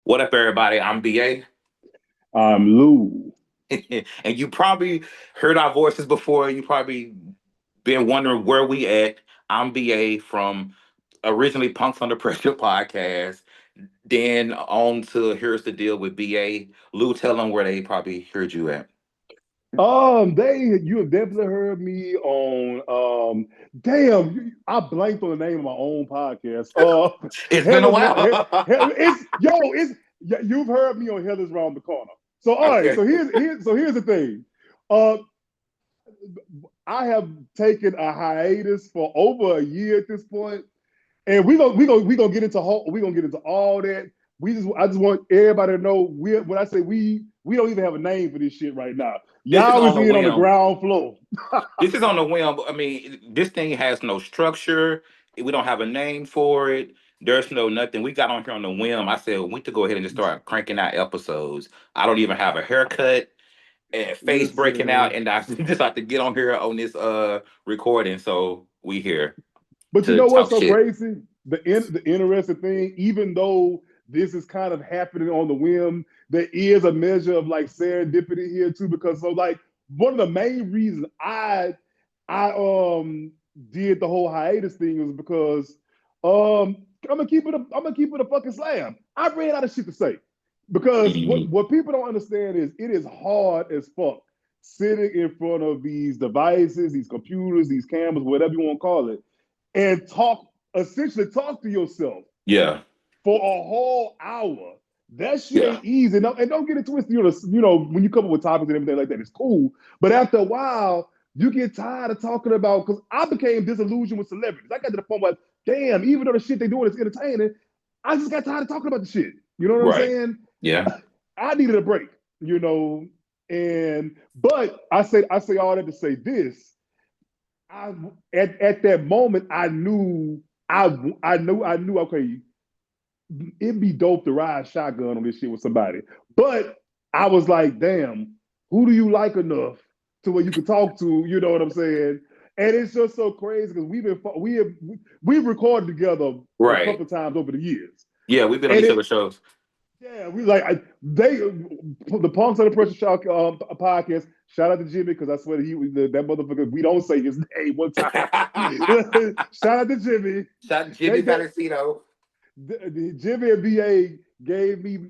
What up, everybody? I'm BA. I'm Lou. And you probably heard our voices before. You probably been wondering where we at. I'm BA from originally Punks Under Pressure podcast. Then on to Here's the Deal with BA. Lou, tell them where they probably heard you at. You have definitely heard me on I blanked on the name of my own podcast. It's been a Heather's while. you've heard me on Heather's Round the Corner. So all right, Okay. so here's the thing. Uh I have taken a hiatus for over a year at this point. And we gonna get into all that. I just want everybody to know when I say we don't even have a name for this shit right now. This is Y'all on is a in on the whim. ground floor. This is on the whim. I mean, this thing has no structure. We don't have a name for it. There's no nothing. We got on here on the whim. I said we need to go ahead and just start cranking out episodes. I don't even have a haircut and face breaking out, Listen, and I just have to get on here on this recording. So we here but you to know what's talk so shit. crazy? The interesting thing, even though this is kind of happening on the whim, there is a measure of like serendipity here too. Because so like one of the main reasons I did the whole hiatus thing was because I'm gonna keep it a fucking slam. I ran out of shit to say. Because Mhm. what people don't understand is it is hard as fuck sitting in front of these devices, these computers, these cameras, whatever you want to call it, and essentially talk to yourself Yeah, for a whole hour. That shit yeah, ain't easy. And don't get it twisted. When you come up with topics and everything like that, it's cool. But after a while, you get tired of talking about, because I became disillusioned with celebrities. I got to the point where, damn, even though the shit they doing is entertaining, I just got tired of talking about the shit. You know what I'm right. saying? Yeah. I needed a break, you know. And but I say all that to say this. I at that moment I knew okay, it'd be dope to ride shotgun on this shit with somebody. But I was like, damn, who do you like enough to where you can talk to? You know what I'm saying? And it's just so crazy because we've recorded together a Right. couple of times over the years, Yeah, we've been on and each it other's shows. yeah, we like the Punks Under Pressure Show podcast. Shout out to Jimmy because I swear that motherfucker. We don't say his name one time. Shout out to Jimmy. Shout They Jimmy get Valentino. Jimmy and BA gave me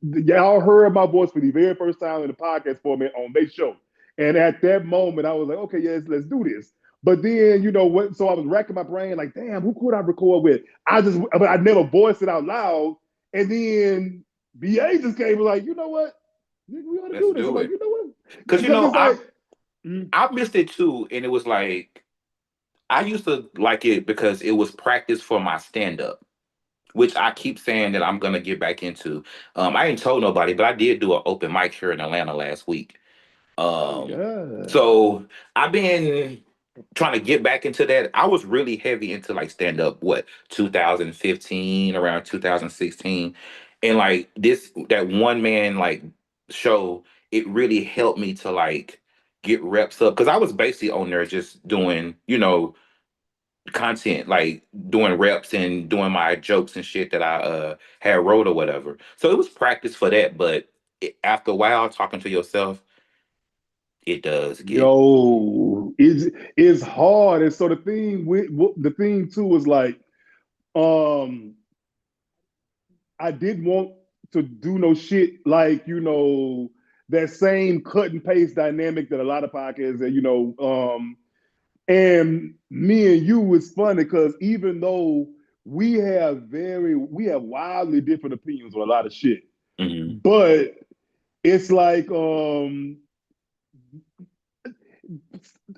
y'all heard my voice for the very first time in the podcast format on their show. And at that moment, I was like, okay, yes, let's do this. But then, you know what? So I was racking my brain, like, damn, who could I record with? But I never voiced it out loud. And then BA just came and was like, you know what? We ought to Let's do this. I'm do like, it. you know what? Cause Because it's I like, mm, I missed it too, and it was like I used to like it because it was practice for my stand up, which I keep saying that I'm gonna get back into. I ain't told nobody, but I did do an open mic here in Atlanta last week. oh Um, yeah. so I've been trying to get back into that. I was really heavy into like stand up, what 2015, around 2016, and like this that one man like show, it really helped me to like get reps up because I was basically on there just doing content, like doing reps and doing my jokes and shit that I had wrote or whatever. So it was practice for that, but after a while talking to yourself, it does get It's hard. And so the thing too is like, um, I didn't want to do no shit like, that same cut and paste dynamic that a lot of podcasts that, and me and you is funny because even though we have wildly different opinions on a lot of shit, Mhm. but it's like,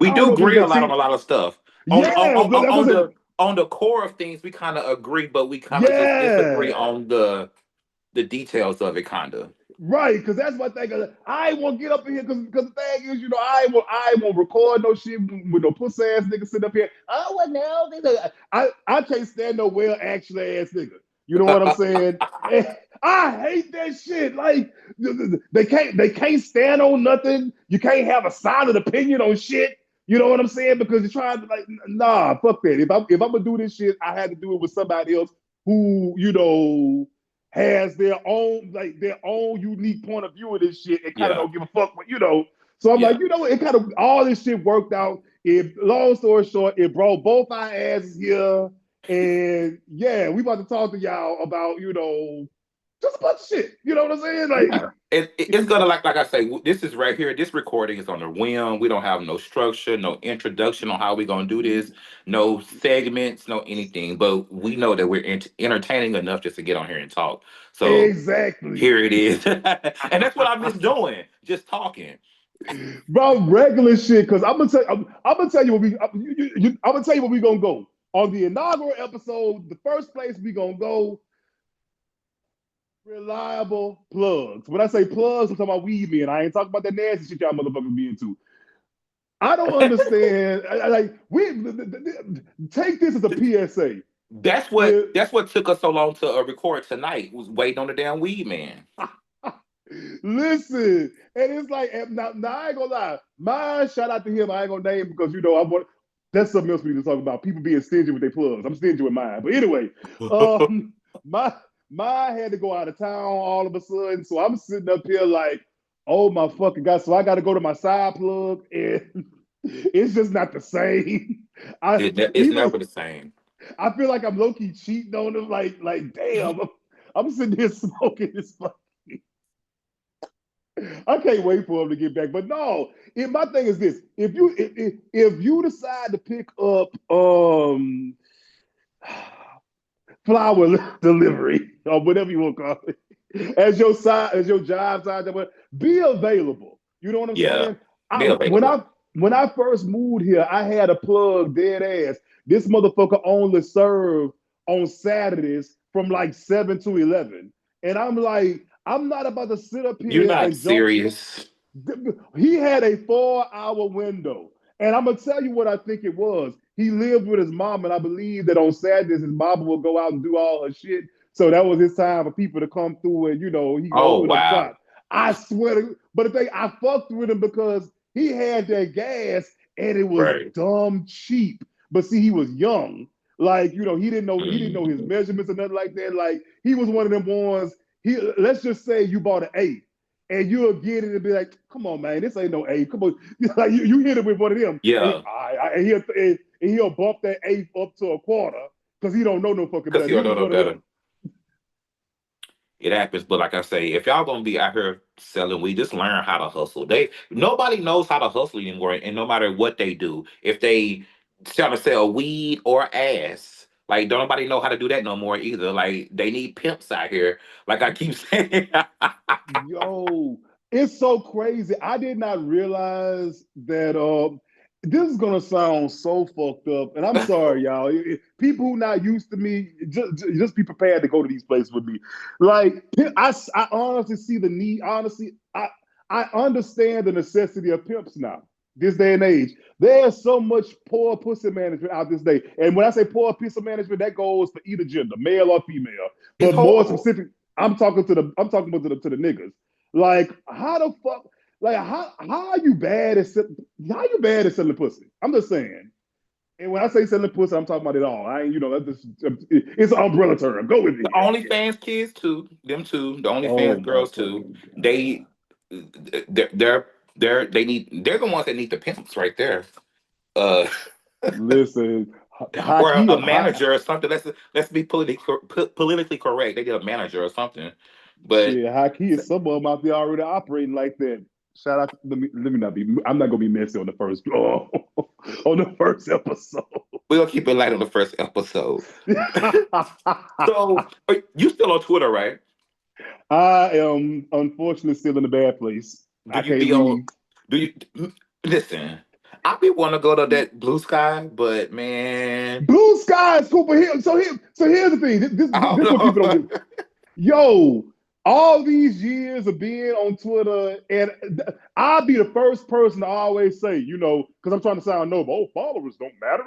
We I don't do know if it's agree a that. lot on See, a lot of stuff. yeah, that's what I said. On the core of things, we kind of agree, but we kind of just disagree Yeah, on the details of it, kind of. right. Because that's my thing. I won't get up in here because the thing is, I won't record no shit with no pussy ass nigga sitting up here. Oh, well, now I can't stand no well actually ass nigga. You know what I'm saying? And I hate that shit. Like they can't stand on nothing. You can't have a solid opinion on shit. You know what I'm saying? Because you're trying to like, nah, fuck that. If I'm gonna do this shit, I had to do it with somebody else who has their own unique point of view of this shit and kind of Yeah. don't give a fuck what. So I'm like, Yeah. it kind of all this shit worked out. Long story short, it brought both our asses here. And yeah, we about to talk to y'all about, just a bunch of shit. You know what I'm saying? Like, Yeah, it's gonna like I say. This is right here. This recording is on a whim. We don't have no structure, no introduction on how we gonna do this, no segments, no anything. But we know that we're entertaining enough just to get on here and talk. So exactly. here it is, and that's what I miss doing, just talking. Bro, regular shit. Because I'm gonna tell you what I'm gonna tell you where we gonna go on the inaugural episode. The first place we gonna go, reliable plugs. When I say plugs, I'm talking about weed men. I ain't talking about that nasty shit y'all motherfuckers be into. I don't understand. Like take this as a PSA. That's what If that's what took us so long to record tonight. Was waiting on the damn weed man. listen, and it's like now I ain't gonna lie. Mine, shout out to him. I ain't gonna name because I want that's something else we need to talk about. People being stingy with their plugs. I'm stingy with mine. But anyway, my mine had to go out of town all of a sudden. So I'm sitting up here like, oh my fucking god. So I gotta go to my side plug and it's just not the same. I It's even never the same. I feel like I'm low-key cheating on them, like damn, I'm sitting here smoking this. I can't wait for him to get back. But no, my thing is this: if you decide to pick up flower delivery or whatever you want to call it as your job side, be available. You know what I'm Yeah, saying? be When available. I first moved here, I had a plug dead ass. This motherfucker only served on Saturdays from like 7 to 11, and I'm like, I'm not about to sit up You're here not and jump. serious. He had a 4 hour window. And I'm gonna tell you what I think it was. He lived with his mom, and I believe that on Saturdays his mama would go out and do all her shit. So that was his time for people to come through and he could Oh open up wow. shop. I swear but the thing I fucked with him because he had that gas and it was Right. dumb cheap. But see, he was young. Like, he didn't know his Mm. measurements or nothing like that. Like he was one of them ones. Let's just say you bought an eight and you'll get it and be like, "Come on, man, this ain't no eighth. Come on." Like you hit it with one of them, and, Yeah, he'll bump that eighth up to a quarter because he don't know no fucking because better. you He don't know was no one of better. them. It happens, but like I say, if y'all gonna be out here selling weed, just learn how to hustle. Nobody knows how to hustle anymore, and no matter what they do, if they trying to sell weed or ass, like don't nobody know how to do that no more either. Like they need pimps out here. Like I keep saying, Yo, it's so crazy. I did not realize that. This is gonna sound so fucked up, and I'm sorry, y'all. People who not used to me, just be prepared to go to these places with me. Like, I honestly see the need. Honestly, I understand the necessity of pimps now. This day and age, there's so much poor pussy management out this day. And when I say poor pussy management, that goes for either gender, male or female. it's But more horrible. specific, I'm talking about to the niggas. Like, how the fuck? Like, how are you bad at selling pussy? I'm just saying. And when I say selling pussy, I'm talking about it all. I ain't, that's just, it's an umbrella term. Go with The me. OnlyFans kids too, them too. The Oh OnlyFans my girls too. fucking god. They, they're the ones that need the pimps right there. Uh, Listen, or hockey, a manager or something. Let's be politically correct. They get a manager or something. But shit, hockey is some of them out there already operating like that. Shout out. Let me not be. I'm not gonna be messy on the first on the first episode. we'll keep it light on the first episode. So you still on Twitter, right? I am unfortunately still in a bad place. Do I you can't be on? leave. Do you listen? I be want to go to that blue sky, but man, Blue sky is cool, but here's the thing. This I this what don't people don't know. get. Yo, all these years of being on Twitter, and I'll be the first person to always say, because I'm trying to sound noble. Oh, followers don't matter.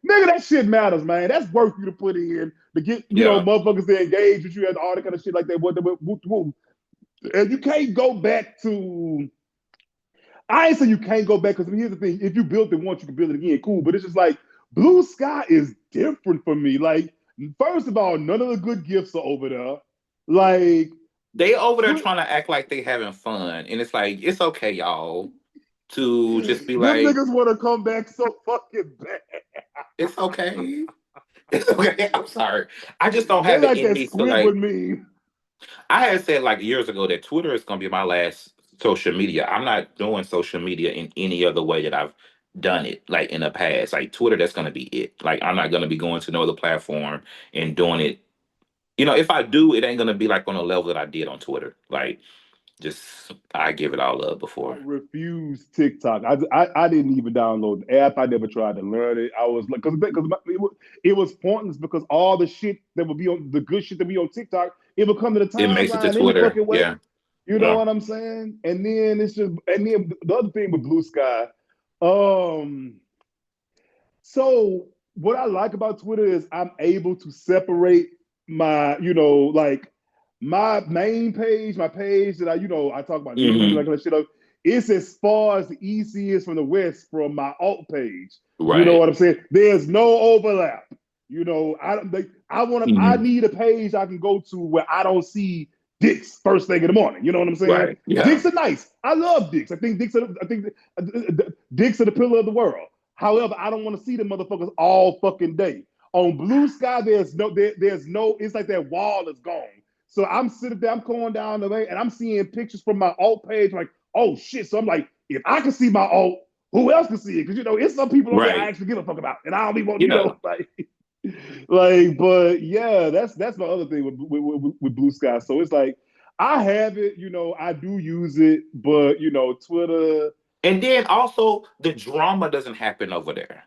Nigga, that shit matters, man. That's work you to put in to get, Yeah, motherfuckers to engage with you and all that kind of shit like that. And you can't go back to. I ain't saying you can't go back because here's the thing: if you built it once, you can build it again. Cool, but it's just like Blue Sky is different for me. Like, first of all, none of the good gifts are over there. Like, They over there Twitter, trying to act like they having fun, and it's like it's okay, y'all, to just be them like, niggas want to come back so fucking bad. it's okay. It's okay. I'm sorry. I just don't They have it like in that me to like. Squidward meme. I had said like years ago that Twitter is gonna be my last social media. I'm not doing social media in any other way that I've done it like in the past. Like Twitter, that's gonna be it. Like I'm not gonna be going to no other platform and doing it. If I do, it ain't gonna be like on a level that I did on Twitter. Like just I give it all up I before. refuse TikTok. I didn't even download the app. I never tried to learn it. I was like, because it was pointless because all the shit that would be on the good shit that be on TikTok, it would come to the It makes it to timeline any Twitter. fucking Yeah. way. You know Yeah. what I'm saying? And then the other thing with Blue Sky, um, so what I like about Twitter is I'm able to separate my, like my main page, my page that I talk about news and Hmm. like that shit. It's as far as the east is from the west from my alt page. You know Right. what I'm saying? There's no overlap. I don't. I Hmm. need a page I can go to where I don't see dicks first thing in the morning. You know what I'm saying? Right. Yeah. Dicks are nice. I love dicks. I think dicks are the pillar of the world. However, I don't want to see the motherfuckers all fucking day. On Blue Sky, there's no. It's like that wall is gone. So I'm sitting there, I'm going down the way, and I'm seeing pictures from my alt page. Like, oh shit! So I'm like, if I can see my alt, who else can see it? Because it's some people on there I Right. actually give a fuck about, and I don't be want, Yeah. like. But yeah, that's my other thing with Blue Sky. So it's like I have it, I do use it, but Twitter. And then also the drama doesn't happen over there.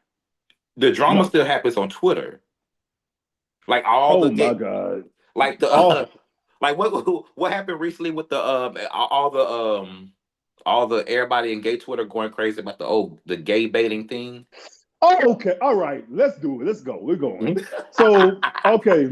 The drama No, still happens on Twitter. Like all the oh my get god. like the Oh, like what happened recently with the all the everybody in gay Twitter going crazy about the gay baiting thing. oh, okay. All right. Let's do it. Let's go. We're going. So, okay.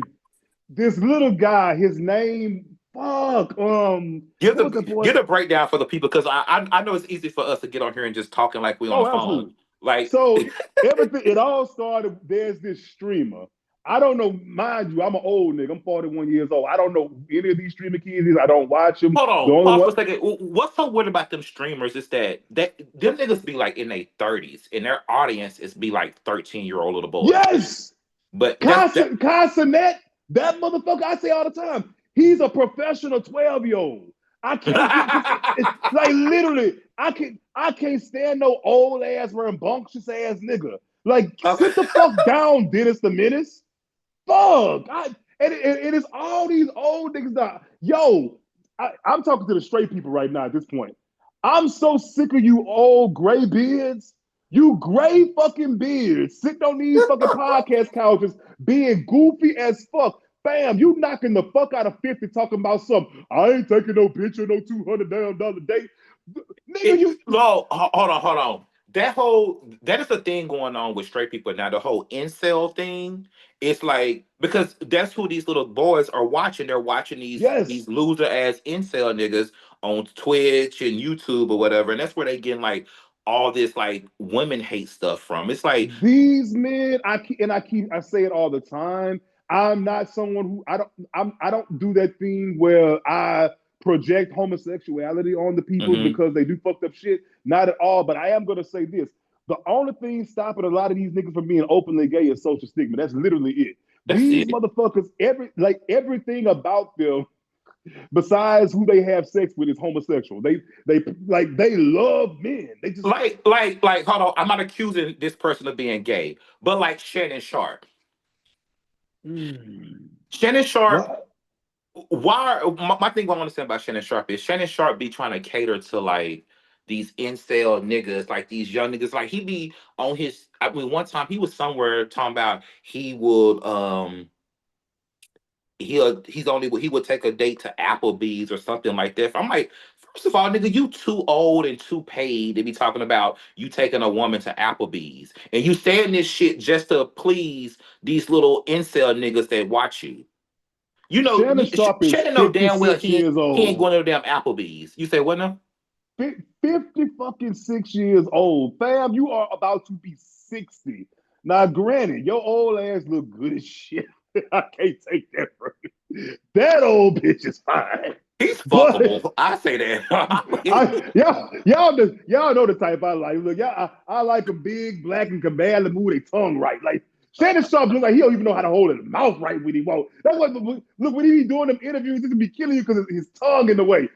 This little guy, his name, fuck. What was the boy? Give the breakdown for the people because I know it's easy for us to get on here and just talking like we on the Oh, phone. absolutely. Like So everything, it all started. There's this streamer. I don't know, mind you, I'm an old nigga. I'm 41 years old. I don't know any of these streamer kids. I don't watch them. hold The on, only pause for one, a second. What's so weird about them streamers is that them niggas be like in their 30s and their audience is be like 13-year-old little boys. yes, But that Casanet, that motherfucker, I say all the time, he's a professional 12-year-old. I can't get because like literally, I can't stand no old ass rambunctious ass nigga. Like, sit the fuck down, Dennis the Menace. Fuck. It is all these old niggas now. Yo, I'm talking to the straight people right now at this point. I'm so sick of you old gray beards. You gray fucking beards sitting on these fucking podcast couches being goofy as fuck. Bam, you knocking the fuck out of 50 talking about something. I ain't taking no picture, no $200 date. Nigga, It you no, hold on. That is the thing going on with straight people now. The whole incel thing. It's like because that's who these little boys are watching. They're watching these yes. loser ass incel niggas on Twitch and YouTube or whatever, and that's where they getting like all this like women hate stuff from. It's like These men, I say it all the time. I'm not someone who I don't do that thing where I project homosexuality on the people mhm, because they do fucked up shit. Not at all. But I am gonna say this: the only thing stopping a lot of these niggas from being openly gay is social stigma. That's literally it. that's These it. motherfuckers, everything about them, besides who they have sex with, is homosexual. They love men. They just Hold on. I'm not accusing this person of being gay, but like Shannon Sharp. mm, Shannon Sharp what? why my thing I want to say about Shannon Sharp is Shannon Sharp be trying to cater to like these incel niggas, like these young niggas. Like he be on his I mean one time he was somewhere talking about he would take a date to Applebee's or something like that. I'm like, first of all, nigga, you too old and too paid to be talking about you taking a woman to Applebee's. And you saying this shit just to please these little incel niggas that watch you. You know, Shannon Sharp is Shannon know damn well 56 years he ain't old. going to them Applebee's. You say what now? 50 fucking 6 years old. Fam, you are about to be 60. Now, granted, your old ass look good as shit. I can't take that from you. That old bitch is fine. He's But fuckable. I say that. y'all know the type I like. Look, I like them big, black, and can barely move their tongue right. Like Shannon Sharp look like he don't even know how to hold his mouth right when he walk. That's what look when he be doing them interviews, he can be killing you because his tongue in the way.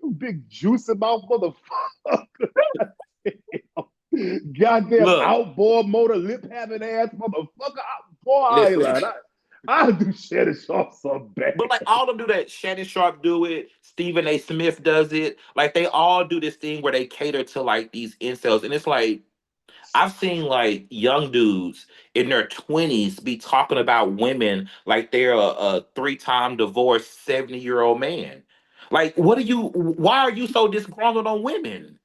You big juicy mouth motherfucker. Goddamn Look, outboard motor lip having ass motherfucker. Boy, I ain't listen. lying. I do Shannon Sharp so bad. But like all of them do that. Shannon Sharp do it. Stephen A. Smith does it. Like they all do this thing where they cater to like these incels, and it's like I've seen like young dudes in their 20s be talking about women like they're a three-time divorced 70-year-old man. Like, what are you? Why are you so disgruntled on women?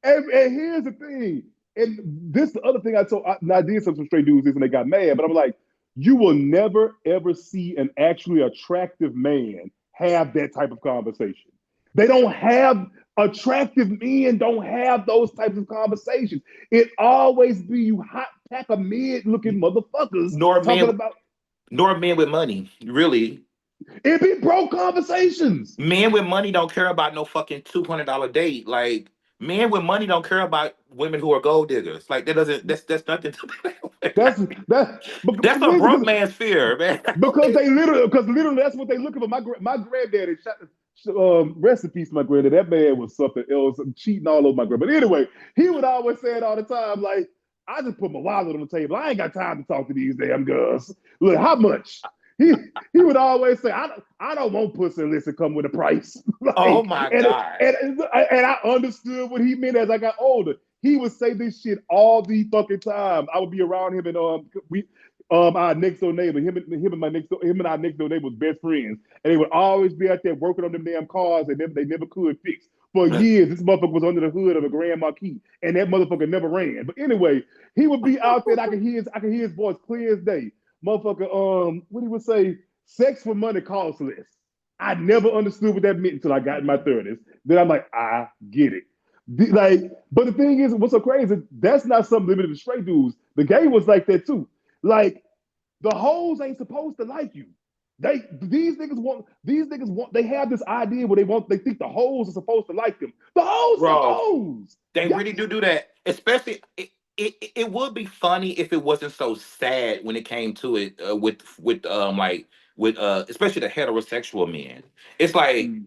And here's the thing, and this the other thing I did some straight dudes this and they got mad, but I'm like, you will never ever see an actually attractive man have that type of conversation. They don't have attractive men don't have those types of conversations. It always be you hot pack of mid looking motherfuckers Nor talking men, about nor men with money. Really, it. Be broke conversations. men with money don't care about no fucking $200 date. Like men with money don't care about women who are gold diggers. Like that doesn't. That's nothing to. That's Like, that that's a broke man's fear, man. because literally that's what they looking for. My granddaddy shot. Rest in peace, my granddad. That man was something else, cheating all over my granddad. But anyway, he would always say it all the time. Like, I just put my wallet on the table. I ain't got time to talk to these damn girls. Look, how much? He he would always say, I don't want pussy unless it come with a price. Oh Like, my and, god. and I understood what he meant as I got older. He would say this shit all the fucking time. I would be around him and our next door neighbor, him and our next door neighbor was best friends. And they would always be out there working on them damn cars and they never could fix. For years, this motherfucker was under the hood of a Grand Marquis, and that motherfucker never ran. But anyway, he would be out there, and I could hear his voice clear as day. Motherfucker, what he would say, sex for money costs less. I never understood what that meant until I got in my 30s. Then I'm like, I get it. Like, but the thing is, what's so crazy? That's not something limited to straight dudes. The gay was like that too. Like, the hoes ain't supposed to like you. These niggas want they have this idea where they think the hoes are supposed to like them. The hoes are the Bro, hoes. they Yeah, really do that. Especially, it would be funny if it wasn't so sad when it came to it with especially the heterosexual men. It's like mm,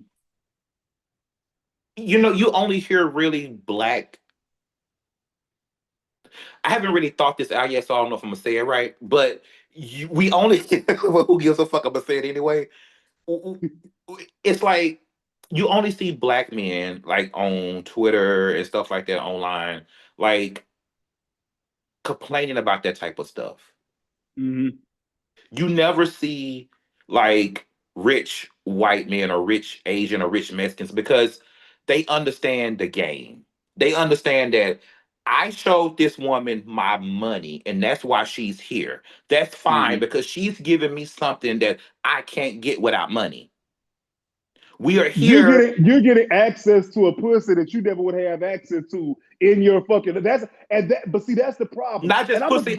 you only hear really black. I haven't really thought this out yet, so I don't know if I'm gonna say it right. But we only who gives a fuck? I'm gonna say it anyway. It's like you only see black men like on Twitter and stuff like that online, like complaining about that type of stuff. mm, You never see like rich white men or rich Asian or rich Mexicans because they understand the game. They understand that I showed this woman my money and that's why she's here. That's fine mm. because she's giving me something that I can't get without money. We are here You're getting access to a pussy that you never would have access to in your fucking but see that's the problem. not And just I'm a pussy,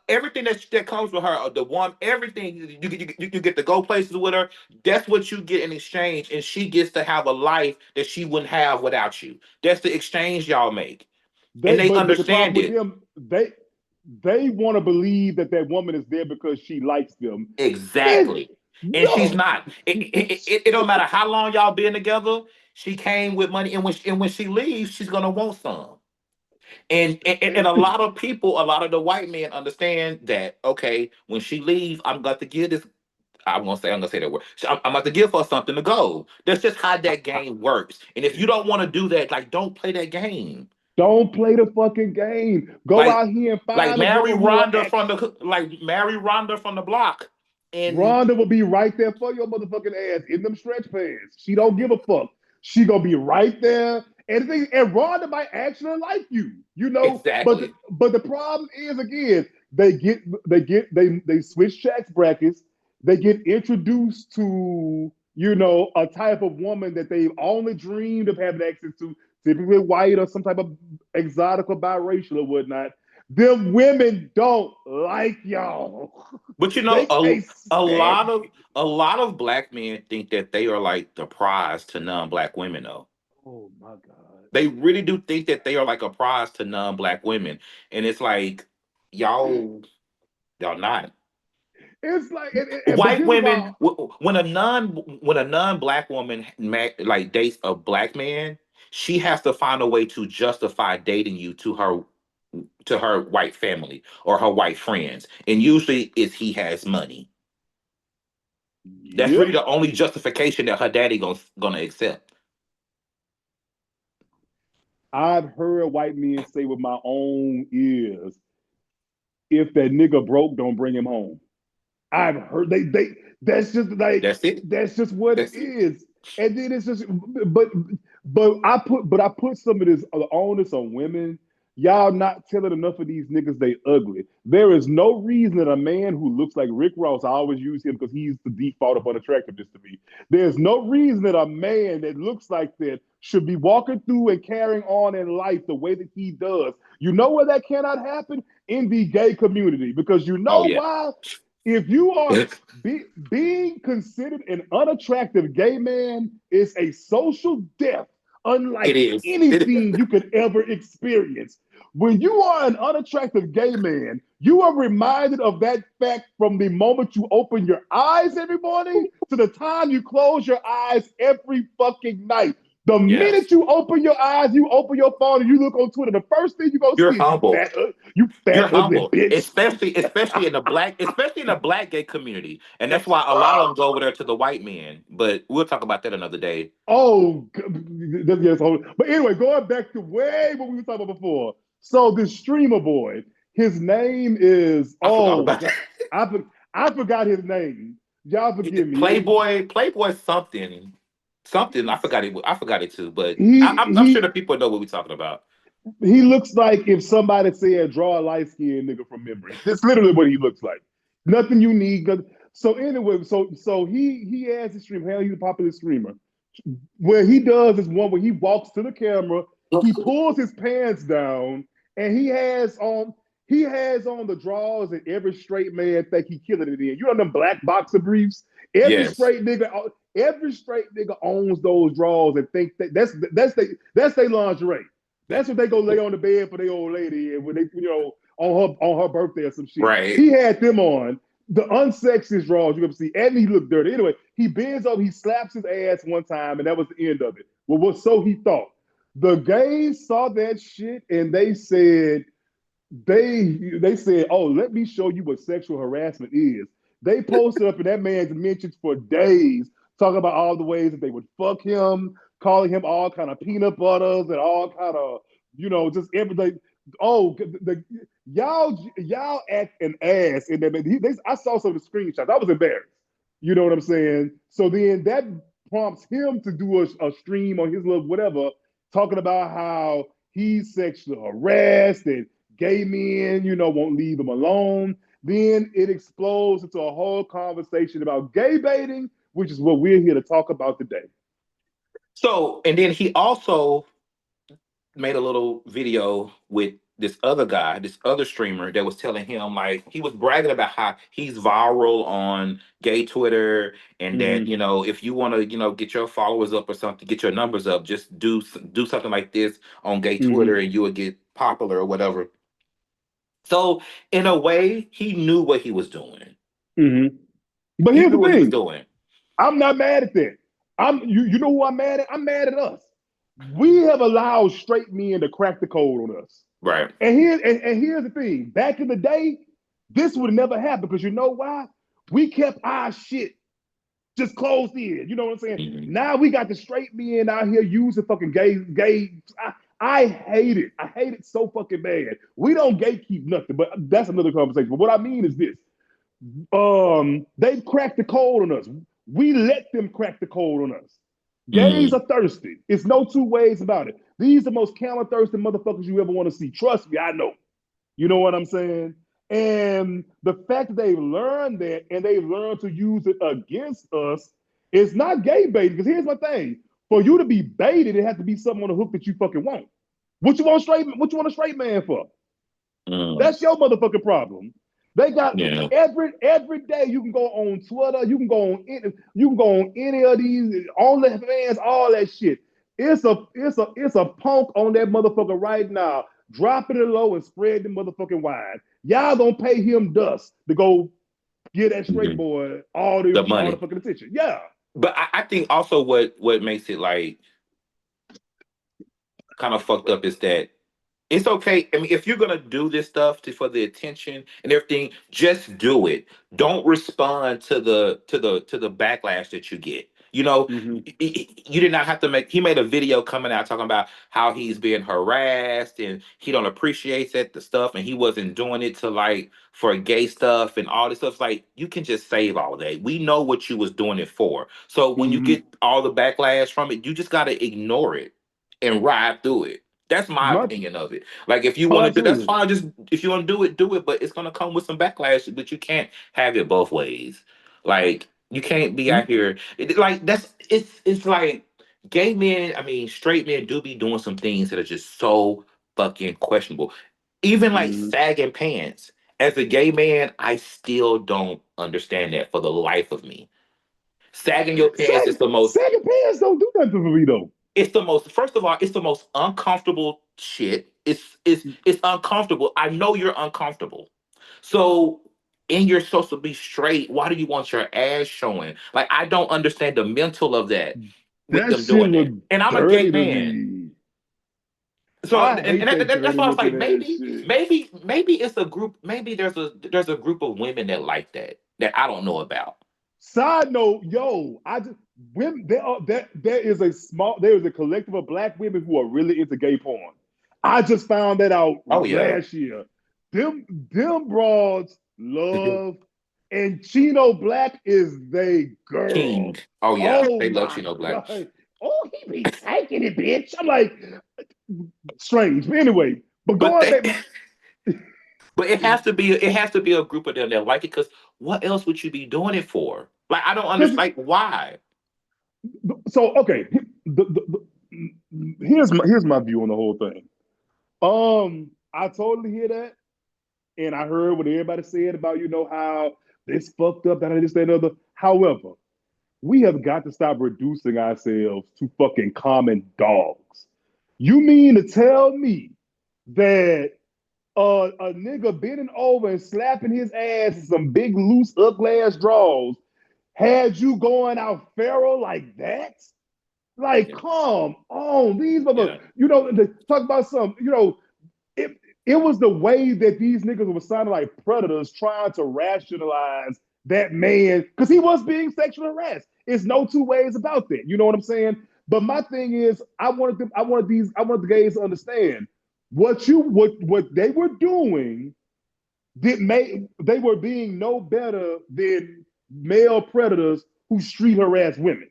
everything that comes with her, the one, everything you get to go places with her. That's what you get in exchange, and she gets to have a life that she wouldn't have without you. That's the exchange y'all make, and they they but the problem understand with it them, they want to believe that that woman is there because she likes them. Bitch, exactly. And she's no. not. It don't matter how long y'all been together. She came with money, and when she leaves, she's gonna want some. And a lot of people, a lot of the white men understand that. Okay, when she leaves, I'm going to give this. I'm gonna say that word. So I'm about to give her something to go. That's just how that game works. And if you don't want to do that, like don't play that game. Don't play the fucking game. Go Like out here and like find a marry woman who will Rhonda act. from the block. And Rhonda will be right there for your motherfucking ass in them stretch pants. She don't give a fuck. She gonna be right there. And Rhonda might actually like you, you know. exactly. But the problem is again, they switch tax brackets. They get introduced to a type of woman that they've only dreamed of having access to, typically white or some type of exotic or biracial or whatnot. Them women don't like y'all. But you know, They can't a stand lot of you. black men think that they are like the prize to non-black women though. Oh my God. They really do think that they are like a prize to non-black women. And it's like y'all y'all not. It's like, but White this is why. women when a non-black woman like dates a black man, she has to find a way to justify dating you to her white family or her white friends. And usually it's he has money. That's really Yep. the only justification that her daddy gonna accept. I've heard white men say with my own ears, if that nigga broke, don't bring him home. I've heard they that's just like That's it. that's just what it That's it. is. And then it's just but but I put some of this onus on women. Y'all not telling enough of these niggas they ugly. There is no reason that a man who looks like Rick Ross, I always use him because he's the default of unattractiveness to me. There's no reason that a man that looks like that should be walking through and carrying on in life the way that he does. You know where that cannot happen? In the gay community. Because you Oh know yeah. why? If you are being considered an unattractive gay man is a social death It unlike is. anything you could ever experience. When you are an unattractive gay man, you are reminded of that fact from the moment you open your eyes every morning to the time you close your eyes every fucking night. The Yes. minute you open your eyes, you open your phone and you look on Twitter, the first thing you gonna You're see is humble. you fat You're ugly humble, bitch. especially in the black gay community, and that's why a lot of them go over there to the white men. But we'll talk about that another day. Oh, yes. But anyway, going back to way what we were talking about before. So this streamer boy, his name is I forgot about that. I I forgot his name. Y'all forgive me. Playboy something. I forgot it. I forgot it too. But I'm sure He the people know what we're talking about. he looks like if somebody said draw a light skinned nigga from memory. That's literally what he looks like. Nothing unique. So anyway, so he has a stream. Hell, he's a popular streamer. Where he does is one where he walks to the camera, he pulls his pants down, and he has on the drawers that every straight man think he killing it in. You know them black boxer briefs? Yes. Every straight nigga owns those drawers and think that's their lingerie. That's what they go lay on the bed for their old lady and when they on her birthday or some shit. Right. He had them on the unsexiest drawers you ever see, and he looked dirty. Anyway, he bends over, he slaps his ass one time, and that was the end of it. Well, so he thought. The gays saw that shit and they said, "Oh, let me show you what sexual harassment is." They posted up in that man's mentions for days, talking about all the ways that they would fuck him, calling him all kind of peanut butters and all kind of, just everything. Oh, y'all act an ass in that. I saw some of the screenshots. I was embarrassed. You know what I'm saying? So then that prompts him to do a stream on his little whatever, talking about how he's sexually harassed and gay men, won't leave him alone. Then it explodes into a whole conversation about gay baiting, which is what we're here to talk about today. So, and then he also made a little video with this other guy, this other streamer that was telling him like he was bragging about how he's viral on gay Twitter and that Mm-hmm. if you want to get your followers up or something, get your numbers up, just do something like this on gay Twitter Mm-hmm. and you will get popular or whatever. So in a way, he knew what he was doing. Mm-hmm. But He here's knew the what he was thing. doing. I'm not mad at that. You know who I'm mad at? I'm mad at us. We have allowed straight men to crack the code on us. Right. And here's the thing. Back in the day, this would never happen because you know why? We kept our shit just closed in. You know what I'm saying? Mhm. Now we got the straight men out here using fucking gay. I hate it. I hate it so fucking bad. We don't gatekeep nothing, but that's another conversation. But what I mean is this: they've cracked the code on us. We let them crack the code on us. Gays Mhm. are thirsty. It's no two ways about it. These are the most camel thirsty motherfuckers you ever want to see. Trust me, I know. You know what I'm saying? And the fact that they've learned that and they've learned to use it against us is not gay baiting. Because here's my thing: for you to be baited, it has to be something on the hook that you fucking want. What you want a straight man for? Mm, That's your motherfucking problem. They got yeah. every day you can go on Twitter, you can go on any of these OnlyFans, all that shit. It's a punk on that motherfucker right now, dropping it low and spread the motherfucking wide. Y'all gonna pay him dust to go get that straight Mhm. boy The all the money. fucking attention. Yeah. But I think also what makes it like kind of fucked up is that it's okay. I mean, if you're gonna do this stuff for the attention and everything, just do it. Don't respond to the backlash that you get. You know, Mm-hmm. you did not have to make. He made a video coming out talking about how he's being harassed and he don't appreciate that the stuff, and he wasn't doing it to like for gay stuff and all this stuff. It's like you can just save all that. We know what you was doing it for. So when you Mm-hmm. get all the backlash from it, you just gotta ignore it and ride through it. That's my My, opinion of it. Like if you oh, want to do that's absolutely. fine. Just if you want to do it, do it. But it's gonna come with some backlash. But you can't have it both ways. Like you can't be out here like that's it's like gay men. I mean, straight men do be doing some things that are just so fucking questionable. Even like Mm-hmm. sagging pants. As a gay man, I still don't understand that for the life of me. Sagging your pants is the most Sagging pants don't do nothing for me though. it's the most first of all, it's the most uncomfortable shit. It's uncomfortable. I know you're uncomfortable. So and you're supposed to be straight. Why do you want your ass showing? Like I don't understand the mental of that with That them shit doing that. look And I'm a gay dirty to man. me. So I hate that that's dirty why I was looking like, ass shit. maybe it's a group, maybe there's a group of women that like that I don't know about. Side note, yo, I just women there is a collective of black women who are really into gay porn. I just found that out Oh yeah. last year. Them broads love and Chino Black is they King. girl. Oh yeah. Oh They love my Chino Black. god. Oh, he be taking it, bitch. I'm like strange. But anyway, but But going they back, But it has to be a group of them that like it because what else would you be doing it for? Like I don't because understand like why. so okay. Here's my view on the whole thing. I totally hear that, and I heard what everybody said about how this fucked up, that this, that, and other. However, we have got to stop reducing ourselves to fucking common dogs. You mean to tell me that a nigga bending over and slapping his ass in some big loose upglass draws had you going out feral like that? Like, Yeah, come on, these motherfuckers. yeah. Talk about some. It it was the way that these niggas were sounding like predators trying to rationalize that man because he was being sexually harassed. It's no two ways about that. You know what I'm saying? But my thing is, I wanted the gays to understand what they were doing they were being no better than male predators who street harass women.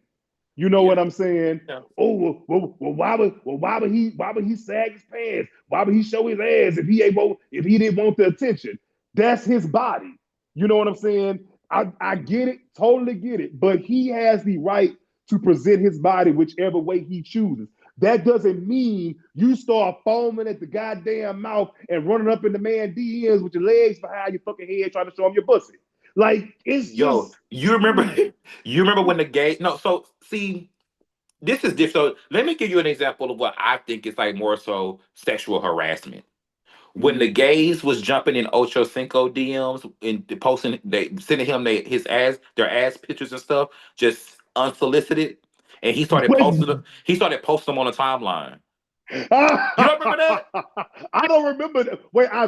You know Yeah. what I'm saying? Yeah. Oh why would he sag his pants? Why would he show his ass if he didn't want the attention? That's his body. You know what I'm saying? I get it, totally get it, but he has the right to present his body whichever way he chooses. That doesn't mean you start foaming at the goddamn mouth and running up in the man DMs with your legs behind your fucking head trying to show him your pussy. Like it's Yo, just you remember you remember when the gay no, so see this is different. So let me give you an example of what I think is like more so sexual harassment. When the mm-hmm. gays was jumping in Ocho Cinco DMs and posting, they sending him their ass pictures and stuff, just unsolicited, and Wait, he started posting them on the timeline. You don't remember that? I don't remember. Wait, I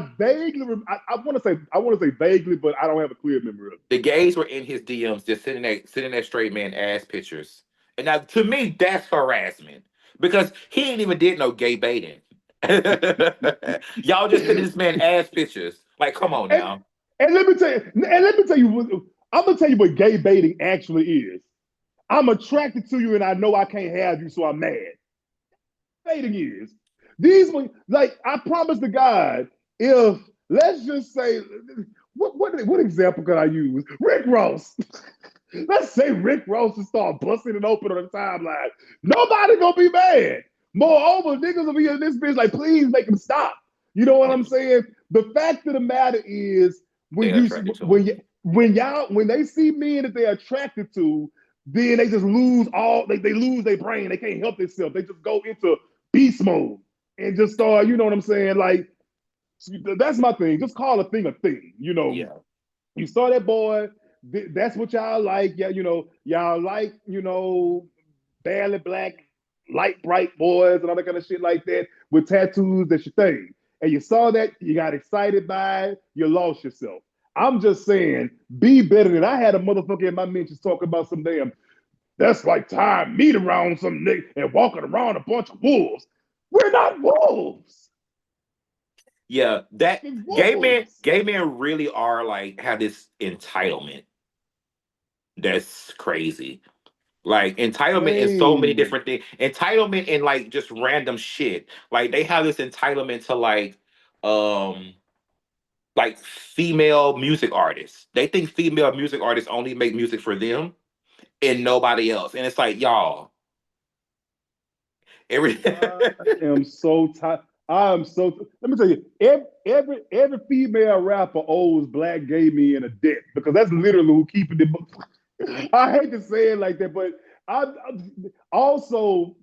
want to say vaguely, but I don't have a clear memory of it. The gays were in his DMs, just sending that straight man ass pictures, and now to me that's harassment because he ain't even did no gay baiting. Y'all just sending this man ass pictures. Like, come on and now. I'm gonna tell you what gay baiting actually is. I'm attracted to you, and I know I can't have you, so I'm mad. Baiting is like I promise to God, if let's just say, what example could I use? Rick Ross. Let's say Rick Ross just start busting it open on the timeline. Nobody gonna be mad. Moreover, niggas will be in this bitch like, please make him stop. You know what Yeah, I'm saying? The fact of the matter is, when they're you attracted to when them. you when y'all when they see men that they're attracted to, then they just lose all they lose their brain. They can't help themselves. They just go into beast mode and just start. You know what I'm saying? Like that's my thing. Just call a thing a thing. You know, Yeah. you saw that boy. That's what y'all like. Yeah, you know, y'all like, barely black, light bright boys and all that kind of shit like that with tattoos. That's your thing. And you saw that, you got excited by it, you lost yourself. I'm just saying, be better than I had a motherfucker in my mentions talking about some damn. That's like tying meat around some nigga and walking around a bunch of wolves. We're not wolves. Yeah, that Fucking wolves. gay men really are like have this entitlement that's crazy. Like entitlement in so many Man. different things. Entitlement in like just random shit. Like they have this entitlement to um like female music artists. They think female music artists only make music for them and nobody else. And it's like, y'all, every I am so tired. I'm so. Let me tell you, every female rapper owes black gay men a debt because that's literally who keeping them. I hate to say it like that, but I also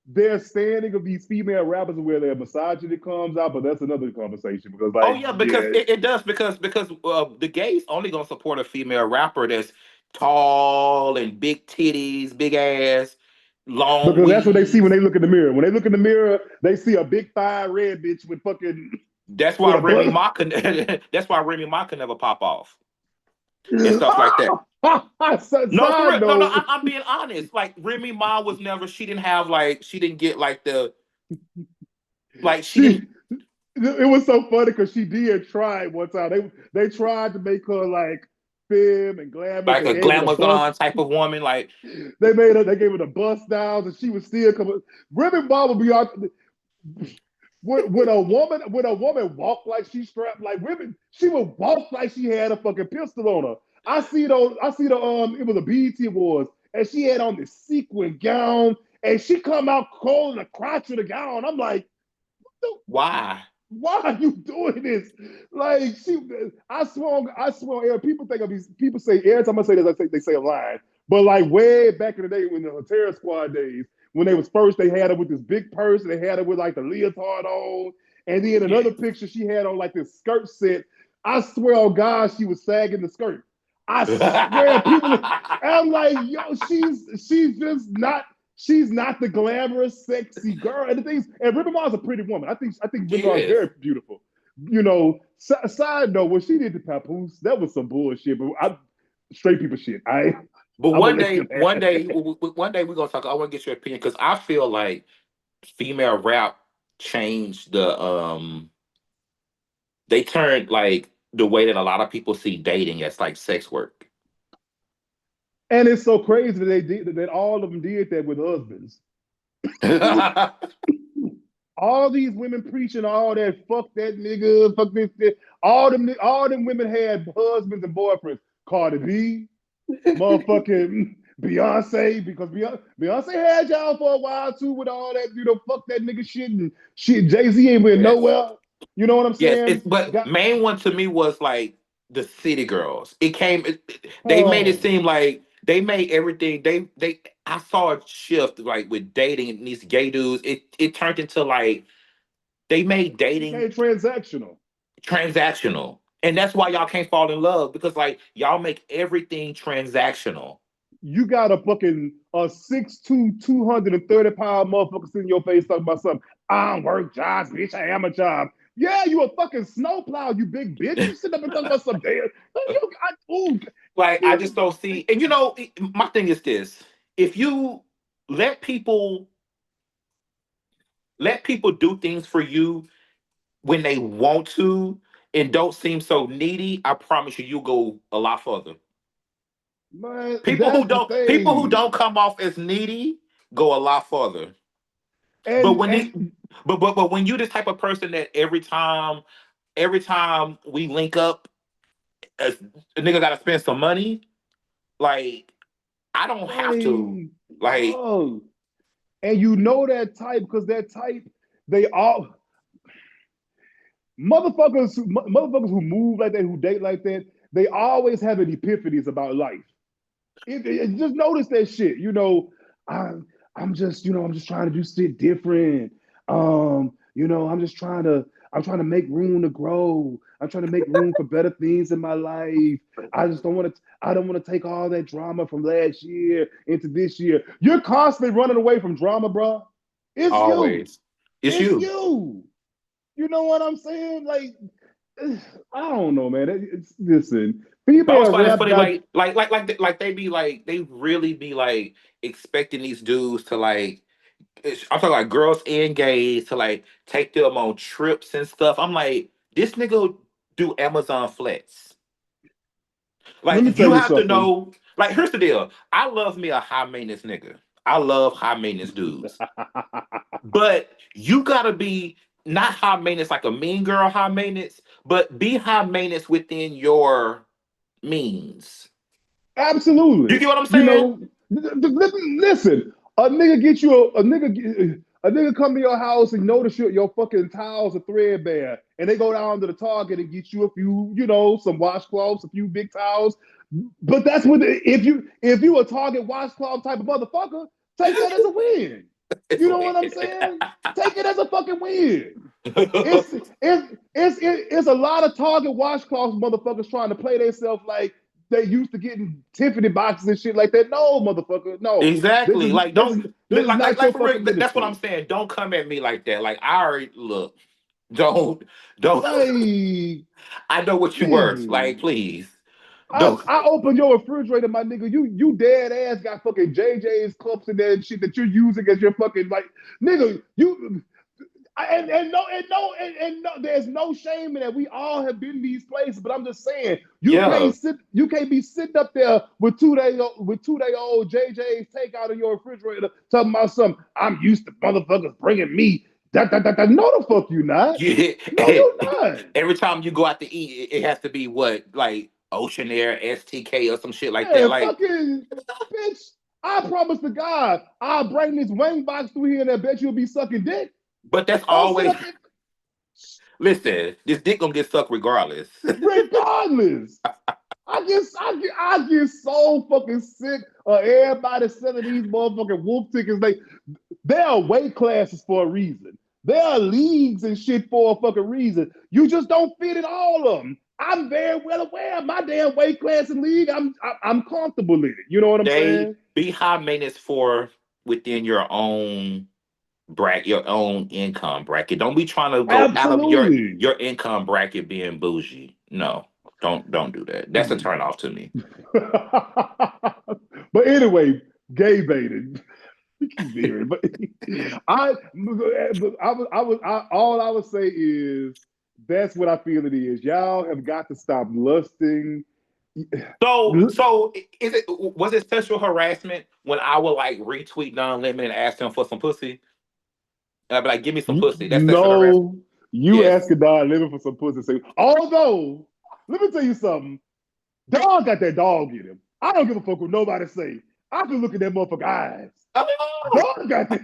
their standing of these female rappers where their misogyny comes out, but that's another conversation because, Oh like, yeah, because yeah, it does because the gays only gonna support a female rapper that's tall and big titties, big ass, long because that's what they see when weaves. they look in the mirror. When they look in the mirror, they see a big thigh red bitch with fucking That's why with a Remy butt. Ma can that's why Remy Ma can never pop off and stuff like that. No, for Side real. No, note, I'm being honest. Like Remy Ma was never. She didn't have like. She didn't get like the like. She didn't she it was so funny because she did try one time. They tried to make her like femme and glamorous. like They a gave her the bust. glamazon type of woman. Like They gave her the bust downs, and she was still coming. Remy Ma would be out. When a woman walk like she strapped like women, she would walk like she had a fucking pistol on her. I see the it was a BET Awards, and she had on this sequin gown, and she come out cold in the crotch of the gown. I'm like, why? why are you doing this? Like I swear, people think of these. People say every time I say this, I think they say a line. But like way back in the day, when the Terror Squad days, when they was first, they had her with this big purse. They had her with like the leotard on, and then another Yes. picture she had on like this skirt set. I swear, oh God, she was sagging the skirt. I swear, people. I'm like, yo, she's just not. She's not the glamorous, sexy girl. And the things, and River Mars a pretty woman. I think She River Mars is is. very beautiful. Side note, when she did the papoose, that was some bullshit. But straight people shit. But I'm gonna let you laugh at that. one day we're gonna talk. I want to get your opinion because I feel like female rap changed the they turned like the way that a lot of people see dating as like sex work. And it's so crazy that they did that. All of them did that with husbands. All these women preaching all that fuck that nigga, fuck this. All them women had husbands and boyfriends. Cardi B, motherfucking Beyonce, because Beyonce had y'all for a while too with all that, fuck that nigga shit and shit. Jay-Z ain't went Yes. nowhere. You know what I'm Yes, saying? it's but Got main one to me was like the city girls. They made it oh, seem like they made everything they I saw a shift like with dating and these gay dudes. It turned into like they made dating became transactional. transactional. And that's why y'all can't fall in love because like y'all make everything transactional. You got a fucking a 6'2", 230 pound motherfucker sitting in your face talking about something. I don't work jobs, bitch. I am a job. Yeah, you a fucking snowplow, you big bitch. You sitting up and talking about some damn. Ooh, Like I just don't see and my thing is this. If you let people let people do things for you when they want to and don't seem so needy, I promise you, you'll go a lot further. man, that's the People who thing. don't come off as needy go a lot further. But And when and the but when you the type of person that every time we link up, a, a nigga got to spend some money. Like I don't have to. like, Like dog. And you know that type because that type, they all. motherfuckers who move like that, who date like that, they always having epiphanies about life. Just notice that shit. I'm I'm just trying to do shit different. I'm trying to make room to grow. I'm trying to make room for better things in my life. I don't want to take all that drama from last year into this year. You're constantly running away from drama, bro. It's you. Always. It's It's you. you. You know what I'm saying? Like, I don't know, man. Listen, But I female was find it's rap funny, got. like they be like they really be like expecting these dudes to like I'm talking like girls and gays to like take them on trips and stuff. I'm like, this nigga do Amazon Flex. Let me Like tell you you have to something. know. Like here's the deal. I love me a high maintenance nigga. I love high maintenance dudes. But you gotta be not high maintenance like a mean girl high maintenance, but be high maintenance within your means. You Absolutely. get what I'm You saying? know, listen. A nigga come to your house and notice your fucking towels are threadbare, and they go down to the Target and get you a few, some washcloths, a few big towels. But that's what if you a Target washcloth type of motherfucker, take that as a win. It's You know what weird. I'm saying? Take it as a fucking win. It's a lot of Target washcloths motherfuckers trying to play themselves like they used to getting Tiffany boxes and shit like that. No, motherfucker, no. This Exactly. is Like this don't is this is not like your for real. fucking That's what I'm ministry. saying. Don't come at me like that. Like I already look. Don't. Like, I know what you worth. Like man. please I, don't. I open your refrigerator, my nigga. You dead ass got fucking JJ's cups in there and shit that you're using as your fucking like nigga. And no, there's no shame in that. We all have been these places, but I'm just saying Yeah. you can't be sitting up there with 2 day old JJ's takeout in your refrigerator talking about something. I'm used to motherfuckers bringing me that. No, the fuck you not. Yeah. No, you're not. Every time you go out to eat, it has to be what like Ocean Air, STK, or some shit like that. Yeah, Like, fucking bitch. I promise to God, I'll bring this wing box through here and I bet you'll be sucking dick. but that's Don't sit always up there listen. This dick gonna get sucked regardless. regardless. I get so fucking sick of everybody selling these motherfucking wolf tickets. There are weight classes for a reason. There are leagues and shit for a fucking reason. You just don't fit in all of them. I'm very well aware of my damn weight class and league. I'm comfortable in it. You know what I'm They saying? be high maintenance for within your own bracket, your own income bracket. Don't be trying to go out of Absolutely. your income bracket being bougie. No, don't do that. That's a turn off to me. But anyway, gay baited. We keep veering, but all I would say is that's what I feel it is. Y'all have got to stop lusting. So is it was it sexual harassment when I would like retweet Don Lemon and ask him for some pussy? And I'd be like, give me some pussy. That's sexual harassment. No, you Yes. asking Don living for some pussy. Although, let me tell you something. Dog got that dog in him. I don't give a fuck what nobody say. I can look at that motherfucker eyes. Oh, Dog got that.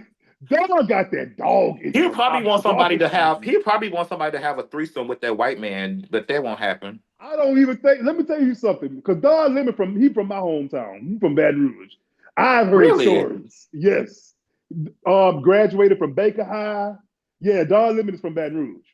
Dog got that dog in he'll him. probably I want somebody to promise have. you. He'll probably want somebody to have a threesome with that white man, but that won't happen. I don't even think. Let me tell you something. Because Don Lemon from my hometown. He from Baton Rouge. I've heard Really? stories. Yes. Graduated from Baker High. Yeah, Don Lemon is from Baton Rouge.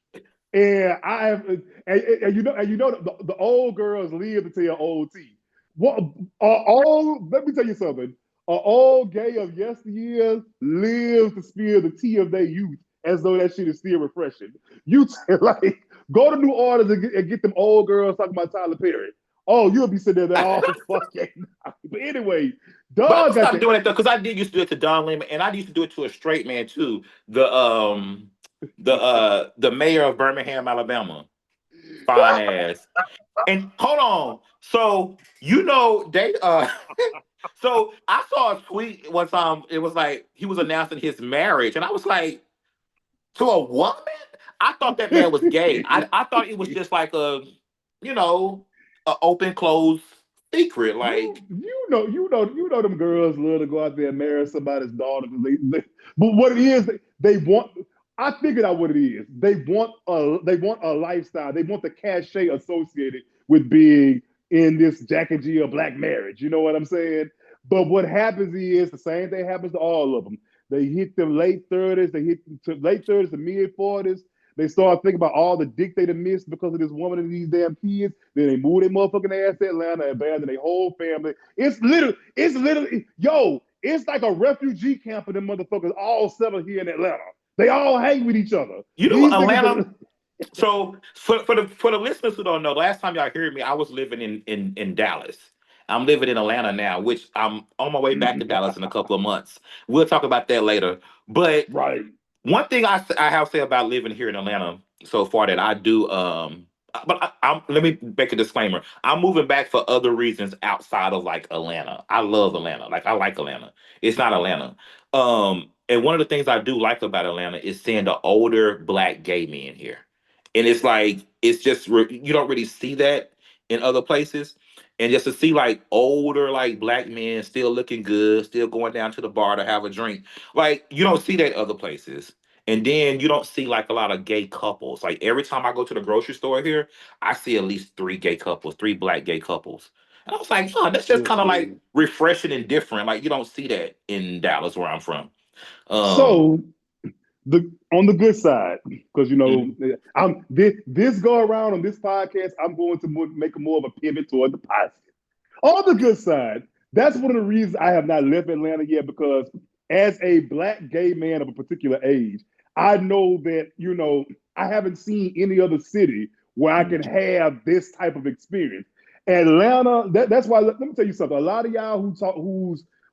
And I have, and you know, the old girls live to tell old tea. What? Let me tell you something. An old gay of yesteryear lives to spill the tea of their youth as though that shit is still refreshing. You like go to New Orleans and get them old girls talking about Tyler Perry. Oh, you'll be sitting there all fucking night. But anyway, But I'm dog gonna got stop the doing it though, because I did used to do it to Don Lemon, and I used to do it to a straight man too. The mayor of Birmingham, Alabama, fine ass. And hold on, so they so I saw a tweet one time. It was like he was announcing his marriage, and I was like, to a woman? I thought that man was gay. I thought it was just like you know, a open closed secret. Like you know them girls love to go out there and marry somebody's daughter. But what it is, they want. I figured out what it is. They want a lifestyle. They want the cachet associated with being in this Jack and Jill black marriage. You know what I'm saying? But what happens is the same thing happens to all of them. They hit the late 30s, they hit to late 30s to mid 40s. They start thinking about all the dick they done missed because of this woman and these damn kids. Then they move their motherfucking ass to Atlanta and abandon their whole family. It's literally, yo, it's like a refugee camp of them motherfuckers all settled here in Atlanta. They all hang with each other. You know, These niggas Atlanta. are So for the listeners who don't know, the last time y'all heard me, I was living in Dallas. I'm living in Atlanta now, which I'm on my way back to Dallas in a couple of months. We'll talk about that later. But right. one thing I have to say about living here in Atlanta so far that I do, but let me make a disclaimer. I'm moving back for other reasons outside of like Atlanta. I love Atlanta. Like I like Atlanta. It's not Atlanta. And one of the things I do like about Atlanta is seeing the older black gay men here, and it's like it's just you don't really see that in other places. And just to see like older like black men still looking good, still going down to the bar to have a drink, like you don't see that other places. And then you don't see like a lot of gay couples. Like every time I go to the grocery store here, I see at least three gay couples, three black gay couples. And I was like, oh, that's just kind of like Listen. refreshing and different. Like you don't see that in Dallas where I'm from. Um, So the on the good side, because mhm, I'm this go around on this podcast, I'm going to make a more of a pivot toward the positive. On the good side, that's one of the reasons I have not left Atlanta yet because as a black gay man of a particular age, I know that, I haven't seen any other city where I can mhm. have this type of experience. Atlanta, that's why let me tell you something. A lot of y'all who talk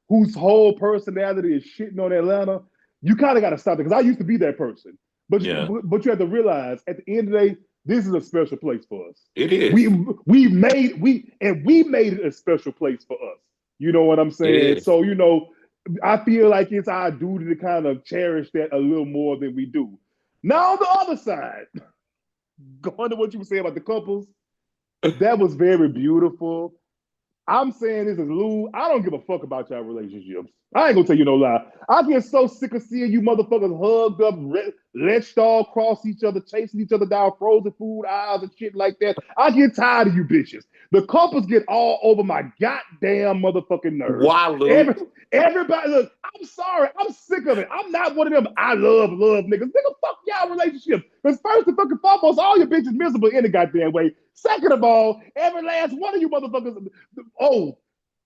whose whole personality is shitting on Atlanta, you kind of got to stop it because I used to be that person. But Yeah, but you have to realize at the end of the day, this is a special place for us. it is. We we made it a special place for us. You know what I'm It saying? is. So I feel like it's our duty to kind of cherish that a little more than we do. Now on the other side, going to what you were saying about the couples, that was very beautiful. I'm saying this as Lou. I don't give a fuck about y'all relationships. I ain't gonna tell you no lie. I get so sick of seeing you motherfuckers hugged up, letched all across each other, chasing each other down frozen food aisles and shit like that. I get tired of you bitches. The couples get all over my goddamn motherfucking nerves. Why, Lou? Every Everybody, look, I'm sorry. I'm sick of it. I'm not one of them I love niggas. Nigga, fuck y'all relationship. Because first and fucking foremost, all your bitches miserable in the goddamn way. Second of all, every last one of you motherfuckers, oh,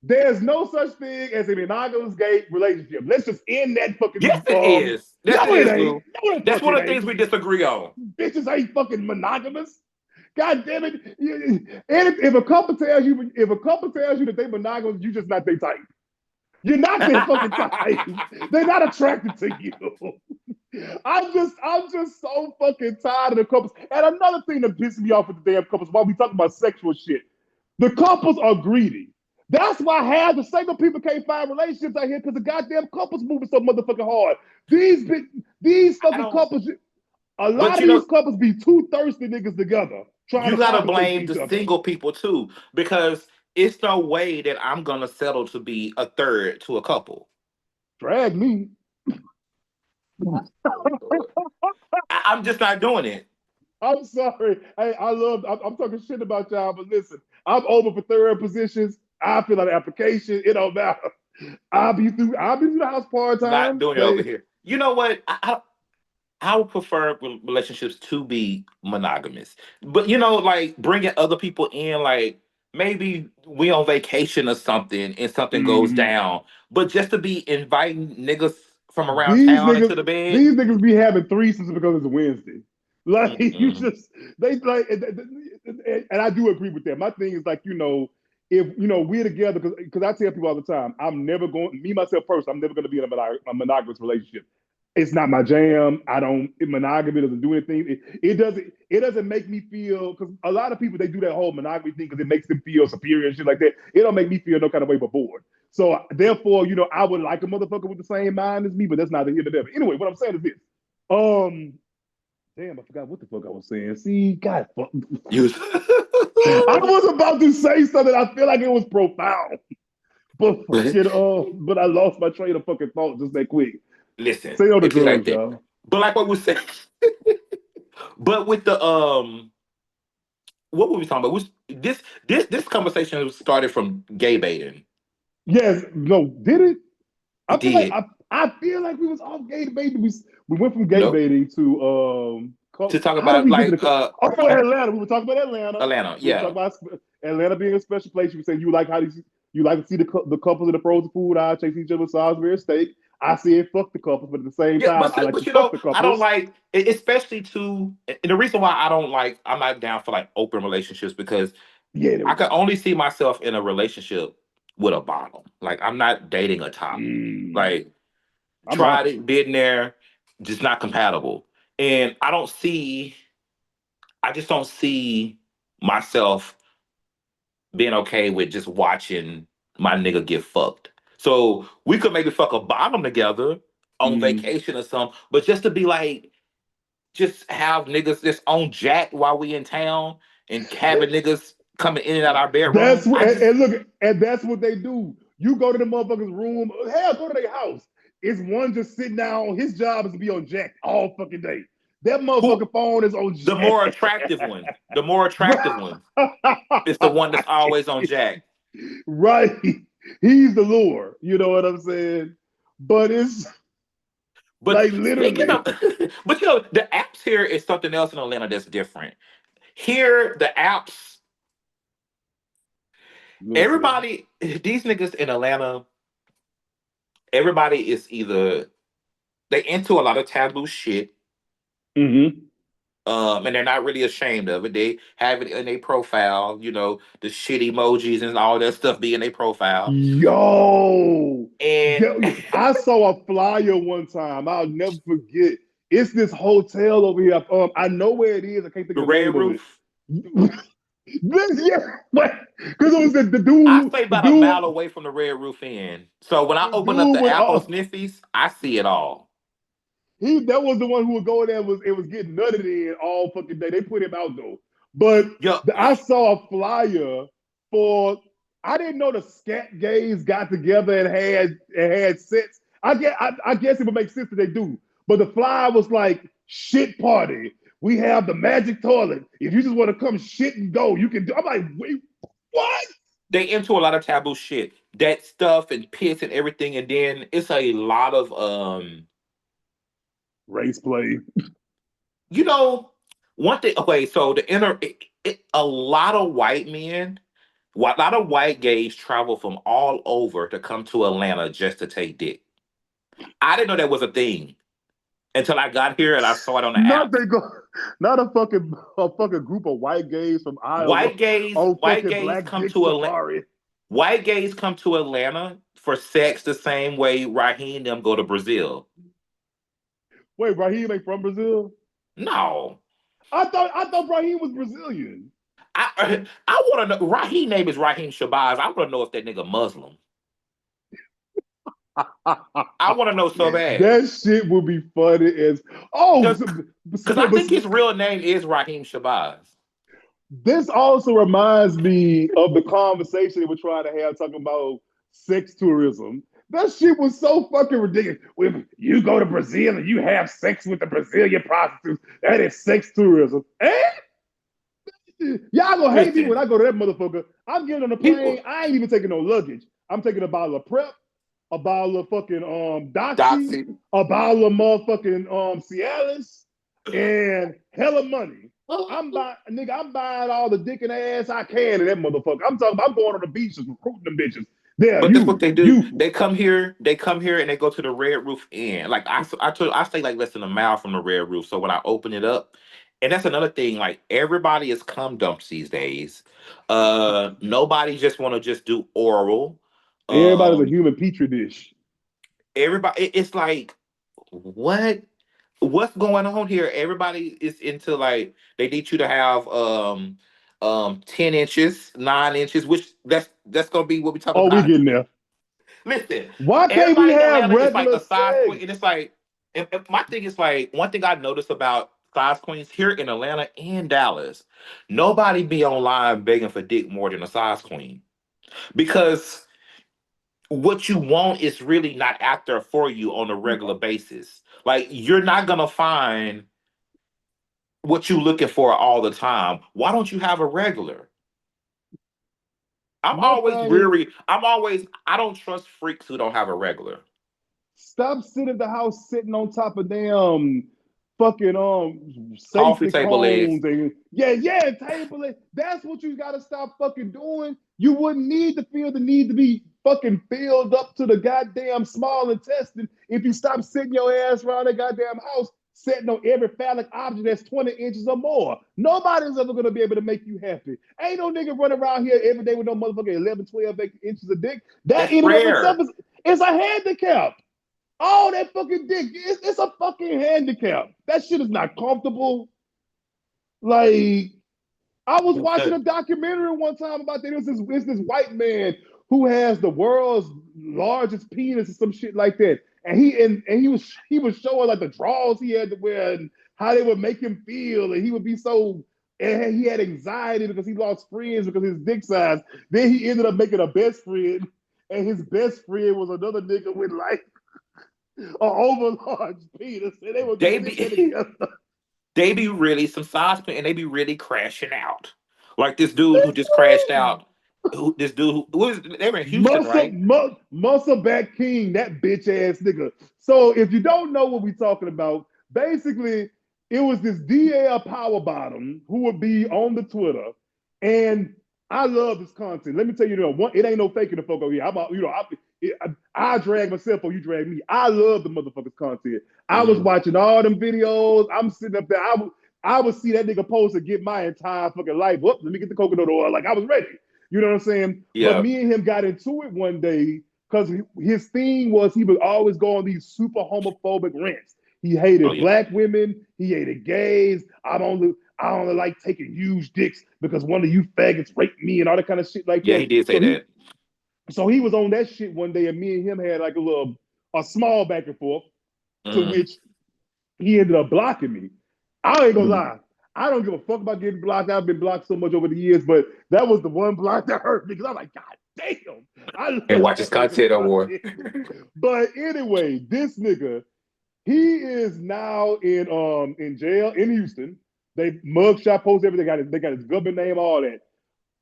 there's no such thing as a monogamous gay relationship. Let's just end that Yes, fucking it is. Yes, it no, it is, ain't. Lou. No, it That's one fucking of the things ain't. we disagree on. Bitches ain't fucking monogamous. God damn it. And if a couple tells you that they monogamous, you just not their type. You're not their fucking type. They're not attracted to you. I'm just so fucking tired of the couples. And another thing that pisses me off with the damn couples while we talking about sexual shit, the couples are greedy. That's why half the single people can't find relationships out here because the goddamn couples moving so motherfucking hard. These I fucking don't. couples, a lot But of these couples be two thirsty niggas together trying you to gotta compensate for blame each the other. single people too, because it's no way that I'm gonna settle to be a third to a couple. Drag me. I'm just not doing it. I'm sorry. Hey, I'm talking shit about y'all, but listen, I'm over for third positions. I fill out the application. It don't matter. I'll be through the house part Not time. doing it over They here. You know what? I would prefer relationships to be monogamous, but like bringing other people in, like maybe we on vacation or something, and something goes mhm. down, but just to be inviting niggas from around these town niggas, into the bed. these niggas be having threesomes because it's a Wednesday. Like you Mm-mm. just they like, and I do agree with that. My thing is like if we're together because I tell people all the time, I'm never going me myself first. I'm never going to be in a monogamous relationship. It's not my jam. I don't monogamy doesn't do anything. It doesn't make me feel because a lot of people they do that whole monogamy thing because it makes them feel superior and shit like that. It don't make me feel no kind of way but bored. So therefore, I would like a motherfucker with the same mind as me, but that's neither here nor there. But anyway, what I'm saying is this. Um, damn, I forgot what the fuck I was saying. See, God, You I was about to say something. I feel like it was profound, but but I lost my train of fucking thought just that quick. listen. Say on the It be like drugs, that. y'all. But like what we said, but with the what were we talking about? This conversation started from gay baiting. Yes, no, did it? I It feel like did. I feel like we was off gay baiting. We went from gay Nope. baiting to To talk how did about we get to like the oh Atlanta? We were talking about Atlanta. Atlanta, We were talking yeah. about Atlanta being a special place. You were saying you like how you like to see the couples in the frozen food aisle chase each other with Salisbury steak. I said fuck the couples, but at the same Yeah, time, I like to but fuck the I don't couples. like especially to and the reason why I don't like I'm not down for like open relationships because Yeah, there I we can go. only see myself in a relationship with a bottom. Like I'm not dating a top. Mm, Like I'm tried opposite. it, been there, just not compatible. And I just don't see myself being okay with just watching my nigga get fucked. So we could maybe fuck a bottom together on Mm. vacation or something, but just to be like, just have niggas just on jack while we in town and having niggas coming in and out our That's bedroom. what I just and look, and that's what they do. You go to the motherfucker's room, hell, go to their house. It's one just sitting down. His job is to be on jack all fucking day. That who motherfucking phone is on the jack. more attractive one, the more attractive one is the one that's always on jack. Right. He's the lure. You know what I'm saying? But it's But like speaking literally. of, but the apps here is something else in Atlanta that's different. Here, the apps, Listen. everybody, these niggas in Atlanta, everybody is either they into a lot of taboo shit, Mm-hmm. and they're not really ashamed of it. They have it in their profile, the shit emojis and all that stuff be in their profile. Yo, And I saw a flyer one time. I'll never forget. It's this hotel over here. I know where it is. I can't think the of the name Red of it. Roof, Yeah, because it was I stay the about a dude, mile away from the Red Roof Inn. So when I the open up dude the with Apple Sniffies, I see it all. he that was the one who would go there. Was getting nutted in all fucking day. They put him out though. But Yo, I saw a flyer for. I didn't know the scat gays got together and had sets. I guess it would make sense that they do. But the flyer was like shit party. We have the magic toilet. If you just want to come shit and go, you can do. I'm like, wait, what? they into a lot of taboo shit. That stuff and piss and everything, and then it's a lot of Race play. you know, one thing. Okay, so a lot of white men, a lot of white gays travel from all over to come to Atlanta just to take dick. I didn't know that was a thing until I got here and I saw it on the Not apps. they go, not a fucking group of white gays from Iowa on White fucking gays Black come Dick to Atlanta. Safari. White gays come to Atlanta for sex the same way Raheem and them go to Brazil. Wait, Raheem ain't from Brazil? No, I thought Raheem was Brazilian. I want to know. Raheem name is Raheem Shabazz. I want to know if that nigga Muslim. I want to know so bad That shit would be funny as oh, because so, I but think his real name is Raheem Shabazz. this also reminds me of the conversation that we're trying to have talking about sex tourism. That shit was so fucking ridiculous. When you go to Brazil and you have sex with the Brazilian prostitutes, that is sex tourism. Y'all gonna hate me when Listen, I go to that motherfucker. I'm getting on the plane. people, I ain't even taking no luggage. I'm taking a bottle of prep, a bottle of fucking Doxy, Doxy. a bottle of motherfucking Cialis, and hella money. I'm buying all the dick and ass I can in that motherfucker. I'm talking about I'm going on the beaches recruiting them bitches. There, But that's what they do. you. They come here, and they go to the Red Roof Inn. Like I stay like less than a mile from the Red Roof. So when I open it up, and that's another thing. Like everybody is cum dumps these days. Nobody just want to just do oral. Everybody's a Um, human petri dish. it's like what what's going on here? Everybody is into like they need you to have 10 inches, 9 inches, which that's gonna be what we talk Oh, we about. getting there. Listen, Why can't we everybody in have Atlanta is like regular a size queen, sex? and it's like, and my thing is like, one thing I noticed about size queens here in Atlanta and Dallas, nobody be online begging for dick more than a size queen because what you want is really not out there for you on a regular basis. Like you're not gonna find what you're looking for all the time. Why don't you have a regular? My thing is, I don't trust freaks who don't have a regular. stop sitting at the house sitting on top of damn fucking Coffee safety table legs. cones and yeah, table. That's what you gotta stop fucking doing. You wouldn't need to feel the need to be fucking filled up to the goddamn small intestine if you stop sitting your ass around that goddamn house sitting on every phallic object that's 20 inches or more. Nobody's ever gonna be able to make you happy. Ain't no nigga running around here every day with no motherfucking 11, 12 inches of dick. That That's in and of itself rare. is a handicap. All that fucking dick, it's a fucking handicap. That shit is not comfortable. Like, I was watching a documentary one time about that. It's this white man who has the world's largest penis or some shit like that. And he was showing like the drawers he had to wear and how they would make him feel. And he would be so and he had anxiety because he lost friends because of his dick size. Then he ended up making a best friend, and his best friend was another nigga with like an overlarge penis, and they would be They sitting there be together. they be really some size and they be really crashing out. Like this dude who just crashed out. This dude who was they were in Houston, right? Muscle back king, that bitch ass nigga. So if you don't know what we talking about, basically it was this DL power bottom who would be on the Twitter, and I love this content. Let me tell you, it ain't no faking the fuck over here. I drag myself or you drag me. I love the motherfuckers content. I was Hmm. watching all them videos. I'm sitting up there. I would see that nigga post and get my entire fucking life. Whoop, let me get the coconut oil. Like I was ready. You know what I'm saying? But Yeah. me and him got into it one day because his thing was he would always go on these super homophobic rants. He Oh hated yeah. black women. He hated gays. I only like taking huge dicks because one of you faggots raped me and all that kind of shit like Yeah, that. he did say that. So he was on that shit one day, and me and him had like a small back and forth to Hmm. which he ended up blocking me. I ain't gonna Hmm. lie. I don't give a fuck about getting blocked. I've been blocked so much over the years, but that was the one block that hurt me because I'm like, God damn, I And love watch his that nigga's content no more. content. But anyway, this nigga, he is now in jail in Houston. They mugshot post everything. They got his government name, all that.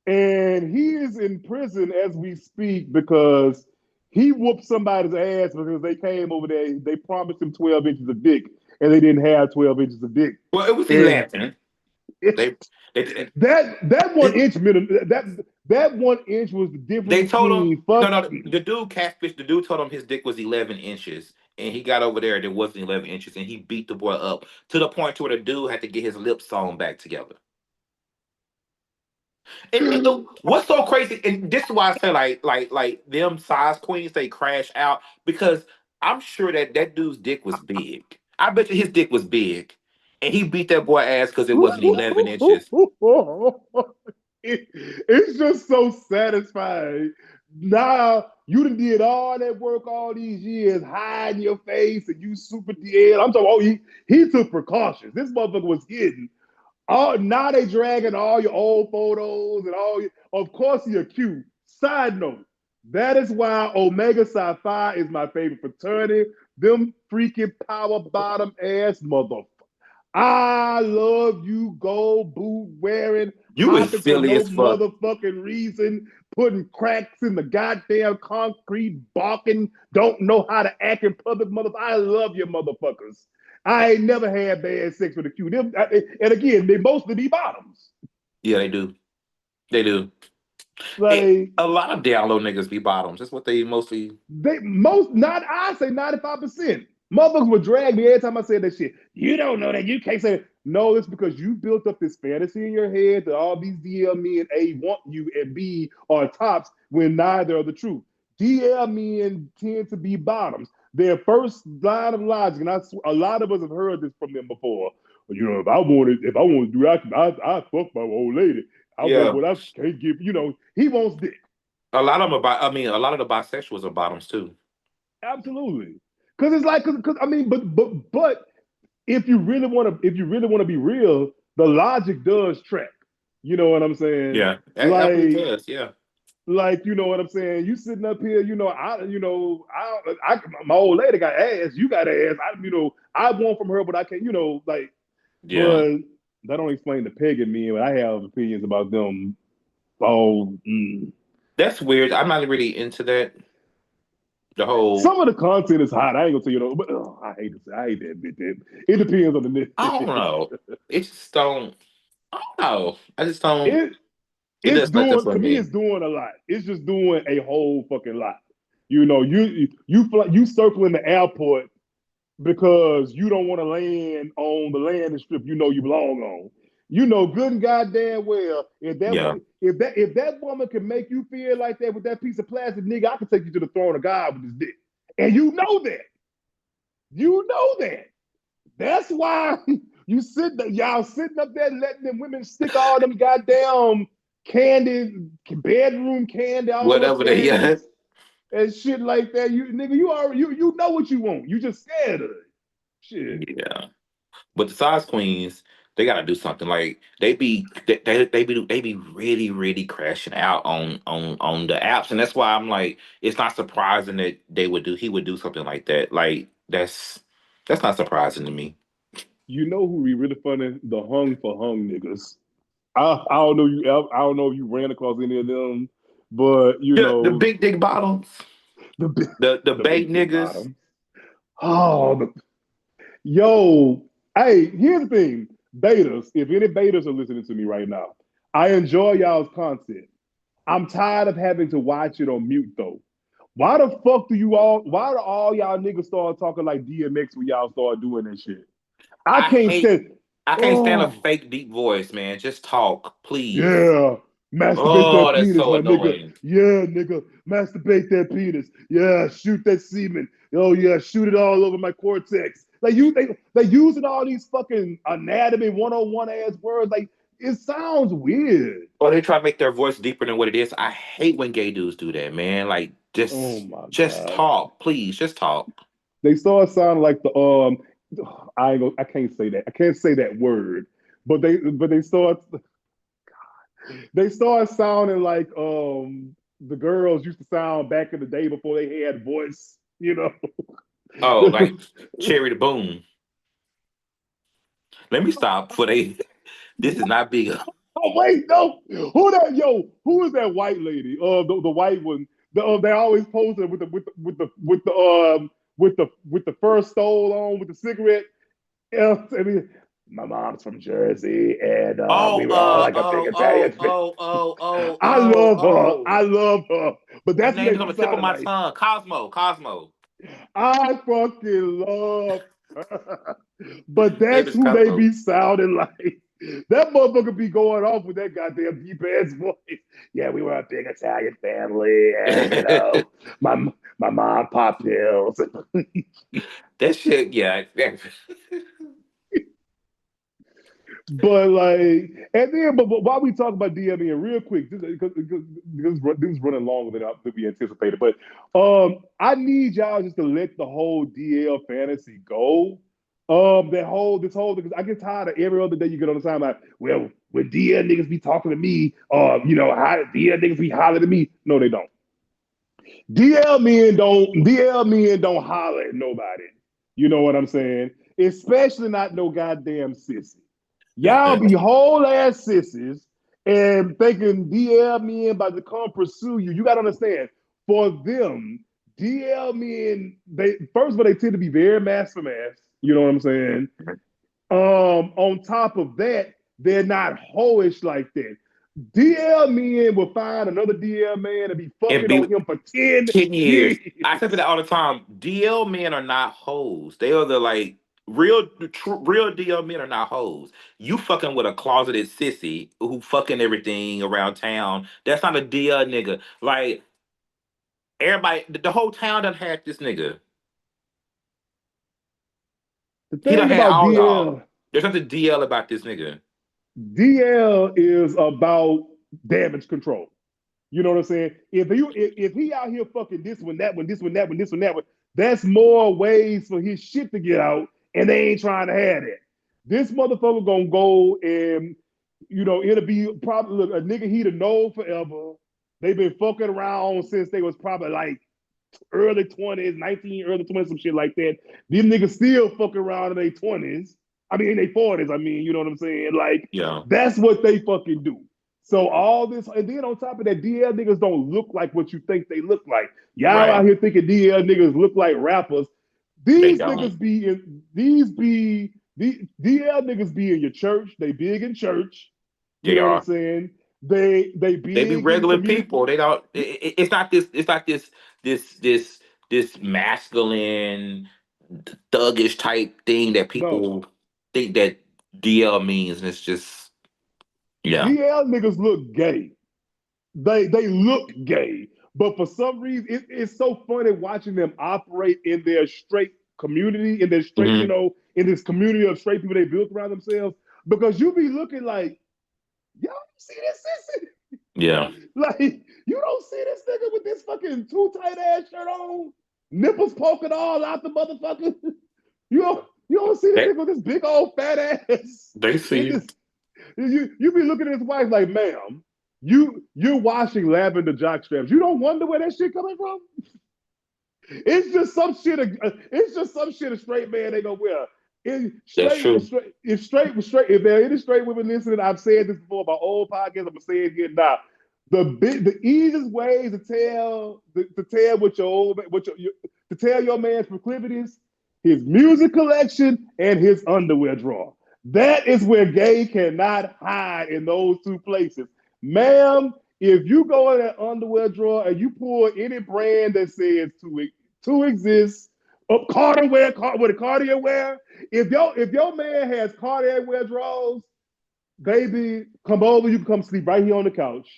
And he is in prison as we speak because he whooped somebody's ass because they came over there. They promised him 12 inches of dick, and they didn't have 12 inches of dick. Well, it was And 11. it, They they that they, 1 inch that 1 inch was the difference they told him between no fuck. no the dude catfish the dude told him his dick was 11 inches and he got over there and it wasn't 11 inches and he beat the boy up to the point to where the dude had to get his lips sewn back together. And what's so crazy, and this is why I say like them size queens they crash out because I'm sure that that dude's dick was big. I bet you his dick was big, and he beat that boy ass because it wasn't 11 inches. It's just so satisfying. Now you done did all that work all these years, hiding your face, and you super DL. I'm talking. Oh, he took precautions. This motherfucker was hidden. Now they dragging all your old photos and all. Of course, he accused. Side note: that is why Omega Psi Phi is my favorite fraternity. Them freaking power bottom ass motherfuckers. I love you, gold boot wearing, You is hopping for silly no as fuck. motherfucking reason, putting cracks in the goddamn concrete, barking, don't know how to act in public, motherfucker. I love you, motherfuckers. I ain't never had bad sex with a Q. And again, they mostly be bottoms. Yeah, they do. They do. Like A lot of down low niggas be bottoms. That's what they mostly. they most not I say 95%. Motherfuckers would drag me every time I said that shit. You don't know that. You can't say it. No, it's because you built up this fantasy in your head that all these DL men A want you and B are tops when neither are the truth. DL men tend to be bottoms. Their first line of logic, and a lot of us have heard this from them before. If I want to do that, I fuck my old lady. I want Yeah, what I can't give. He wants dick. a lot of them are. I mean, a lot of the bisexuals are bottoms too. Absolutely. Because it's like, cause I mean, but if you really want to be real, the logic does track. You know what I'm saying? Yeah, it absolutely Like does. Yeah. Like, you know what I'm saying? You sitting up here, my old lady got ass, you got ass. I want from her, but I can't, like, Yeah. but that don't explain the pagan men. But I have opinions about them. Oh, That's weird. I'm not really into that. The whole some of the content is hot. I ain't gonna tell you, but I hate that bit. It depends on the I don't know. It just don't. I don't know. I just don't. it. It It's does nothing doing for to me. me. It's doing a lot. It's just doing a whole fucking lot. You circling the airport because you don't want to land on the landing strip you belong on. You know good and goddamn well Yeah. if that woman can make you feel like that with that piece of plastic, nigga, I can take you to the throne of God with this dick. And you know that. You know that. That's why y'all sitting up there letting them women stick all them goddamn candy, bedroom candy all up Whatever their they. Yeah. ass and shit like that. You nigga, you know what you want. You just scared of it. Shit. Yeah. But the size queens, they gotta do something. Like they be really really crashing out on the apps, and that's why I'm like, it's not surprising that he would do something like that. Like that's not surprising to me. You know who be really funny? The hung for hung niggas. I don't know if you ran across any of them, but The big dick bottoms, the big the the bait big dick niggas. bottom. Oh, yo, hey, here's the thing, betas. If any betas are listening to me right now, I enjoy y'all's content. I'm tired of having to watch it on mute though. Why the fuck do you all? Why do all y'all niggas start talking like DMX when y'all start doing that shit? I I can't hate. stand. I can't stand a Oh, fake deep voice, man. Just talk, please. yeah, masturbate Oh, that that's penis, so my nigga. annoying. Yeah, nigga, masturbate that penis. Yeah, shoot that semen. Oh yeah, shoot it all over my cortex. Like they using all these fucking anatomy 101 ass words. Like it sounds weird. Or they try to make their voice deeper than what it is. I hate when gay dudes do that, man. Like Oh just my just god. talk, please. Just talk. They start sounding like the I can't say that. I can't say that word. But they start sounding like the girls used to sound back in the day before they had voice. Oh, like cherry to boom. Let me stop for they. This is not big. Oh wait, no. Who is that white lady? The white one. They always posted with the first stole on with the cigarette. I mean, my mom's from Jersey, and Oh, we were all like a big Italian. I love her. oh. I love her. But Her that's what name they is on be the tip of sounding my like. tongue. Cosmo, Cosmo. I fucking love her. But Name that's is who they Cosmo. be sounding like. That motherfucker be going off with that goddamn deep ass voice. Yeah, we were a big Italian family, and my my mom popped pills. That shit, yeah. But like, and then, but while we talk about DMing real quick, because this is running longer than we anticipated. But I need y'all just to let the whole DL fantasy go. This whole because I get tired of every other day you get on the timeline. Well, when DL niggas be talking to me, how DL niggas be hollering at me. No, they don't. DL men don't holler at nobody. You know what I'm saying? Especially not no goddamn sissy. Y'all be whole ass sissies and thinking DL men about to come pursue you. You gotta understand, for them, DL men, they first of all, they tend to be very mass for mass. You know what I'm saying? On top of that, they're not hoish like that. DL men will find another DL man and be And fucking be on him for 10 10 years. years. I say that all the time. DL men are not hoes. They are the like real DL men are not hoes. You fucking with a closeted sissy who fucking everything around town. That's not a DL nigga. Like everybody, the whole town done had this nigga. The He done thing had about all y'all. DL, There's nothing DL about this nigga. DL is about damage control. You know what I'm saying? If he out here fucking this one, that one, this one, that one, this one, that one, that's more ways for his shit to get out, and they ain't trying to have it. This motherfucker gonna go and it'll be probably look, a nigga he'd have known forever. They've been fucking around since they was probably like early 20s, 19, early 20s, some shit like that. These niggas still fucking around in their 20s. I mean, in their 40s, I mean, you know what I'm saying? Like, Yeah. that's what they fucking do. So all this, and then on top of that, DL niggas don't look like what you think they look like. Y'all out Right. here thinking DL niggas look like rappers. They These don't. niggas be in, these DL niggas be in your church. They big in church. You They know what I'm are. saying? They They be big in regular community. people. They don't. It's not this. It's not this this this masculine, thuggish type thing that No, people think that DL means, and it's just yeah. DL niggas look gay. They look gay, but for some reason, it's so funny watching them operate in their straight community, in their straight, Hmm. in this community of straight people they built around themselves. Because you be looking like, y'all see this sissy? Yeah. Like, you don't see this nigga with this fucking too tight ass shirt on, nipples poking all out the motherfucker. You don't see this They nigga with this big old fat ass they in see. this. You be looking at his wife like, ma'am, you're washing lavender jock straps. You don't wonder where that shit coming from. It's just some shit. It's just some shit a straight man ain't gonna wear. It, That's straight, true. straight, if straight, straight. If there are any straight women listening, I've said this before about old podcasts. I'm gonna say it again now. The easiest way to tell what your old to tell your man's proclivities, his music collection and his underwear drawer. That is where gay cannot hide in those two places, ma'am. If you go in that underwear drawer and you pull any brand that says to exist, up Carter wear, with a Cartier wear, if your man has Cartier wear drawers, baby, come over. You can come sleep right here on the couch.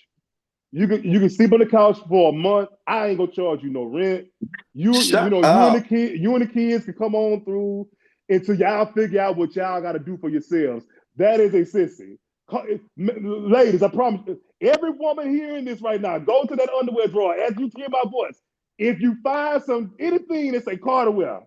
You can sleep on the couch for a month. I ain't gonna charge you no rent. You you Shut know up. you and the kids can come on through until y'all figure out what y'all got to do for yourselves. That is a sissy. Ladies, I promise every woman hearing this right now, go to that underwear drawer as you hear my voice. If you find anything that say Carter wear,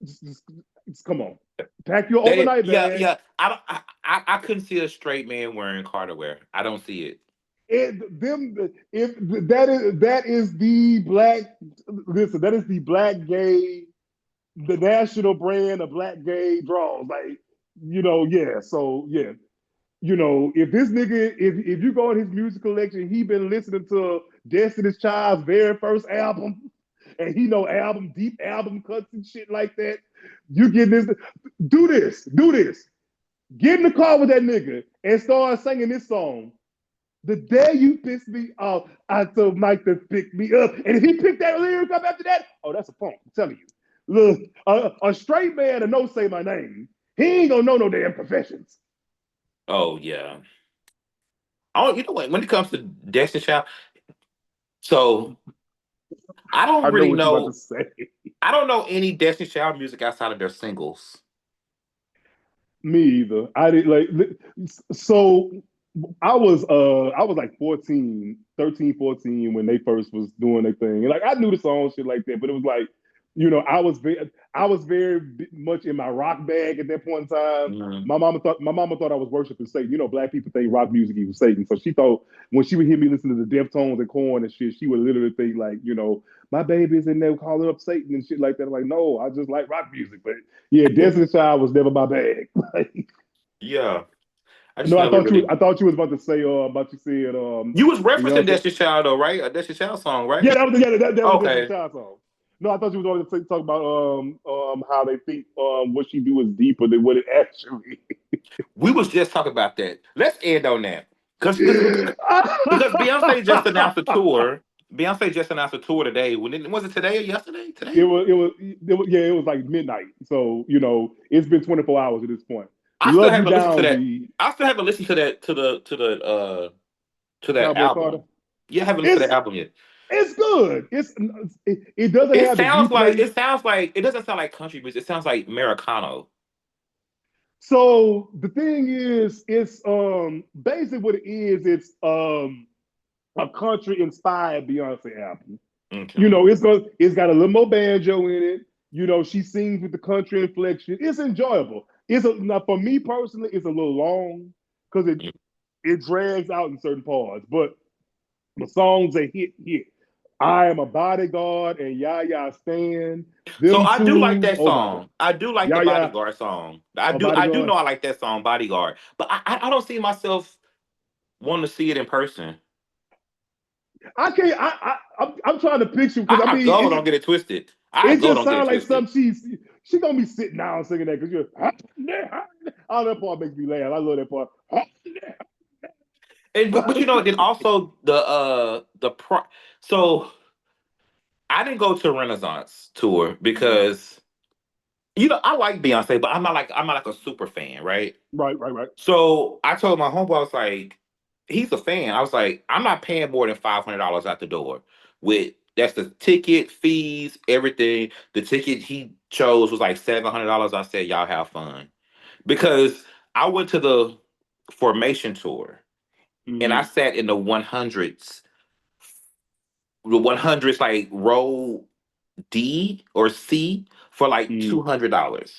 just, just, just come on. Pack your They overnight yeah bag. yeah. I couldn't see a straight man wearing Carter wear. I don't see it. If that is the black, listen, that is the black gay, the national brand of black gay draws. Like, yeah. So yeah, if this nigga, if you go in his music collection, he been listening to Destiny's Child's very first album, and he know deep album cuts and shit like that. You get this, do this. Get in the car with that nigga and start singing this song. The day you piss me off, I told Mike to pick me up. And if he picked that lyric up after that, oh, that's a punk. I'm telling you. Look, a straight man to know say my name, he ain't gonna know no damn professions. Oh yeah. Oh, you know what? When it comes to Destiny Child, so I don't I know really what you about to know. say. I don't know any Destiny Child music outside of their singles. Me either. I did like so I was like 14, 13, 14 when they first was doing their thing. And like I knew the song shit like that, but it was like, I was very much in my rock bag at that point in time. Mhm. My mama thought I was worshiping Satan. Black people think rock music equals Satan. So she thought when she would hear me listen to the Deftones and Korn and shit, she would literally think like, my baby's in there calling up Satan and shit like that. I'm like, no, I just like rock music. But yeah, Destiny's Child was never my bag. Yeah, I just No, I never thought you. really. I thought you was about to say. About you said. You was referencing Beyonce. Destiny Child though, right? A Destiny Child song, right? Yeah, that was Destiny's Okay. Child song. No, I thought you was going to talk about how they think what she do is deeper than what it actually. We was just talking about that. Let's end on that. Because Beyonce just announced a tour. Beyonce just announced a tour today. Was it today or yesterday? it Today? was. It was. It was. Yeah, it was like midnight. So it's been 24 hours at this point. I still Love you haven't listened to down, that. B. I still haven't listened to that to that Cowboy Carter. album. Yeah, I haven't listened to It's that album yet. it's good. It doesn't It have the sounds like replay. it doesn't sound like country music. It sounds like Americano. So the thing is, it's basically what it is. It's a country inspired Beyonce album. Okay. It's got a little more banjo in it. She sings with the country inflection. It's enjoyable. Now for me personally, it's a little long because it drags out in certain parts, but the songs that hit. I am a bodyguard and Yaya Stan. So Them I do like two, that oh my god. song. I do like the Yaya, Bodyguard song. a I do bodyguard. know I like that song, Bodyguard. But I don't see myself wanting to see it in person. I can't. I'm trying to picture because I I mean, go, don't get it twisted. I it go, just don't get it sounds like twisted. something she gonna be sitting down singing that because you're. Oh, that part makes me laugh. I love that part. And but you know, then also so I didn't go to a Renaissance tour because you know I like Beyonce, but I'm not like a super fan, right? Right, right, right. So I told my homeboy, I was like, he's a fan. I was like, I'm not paying more than $500 out the door. With that's the ticket, fees, everything. The ticket he chose was like $700. I said, y'all have fun because I went to the Formation tour and I Mm-hmm. sat in the 100s like row D or C for like Mm-hmm. $200.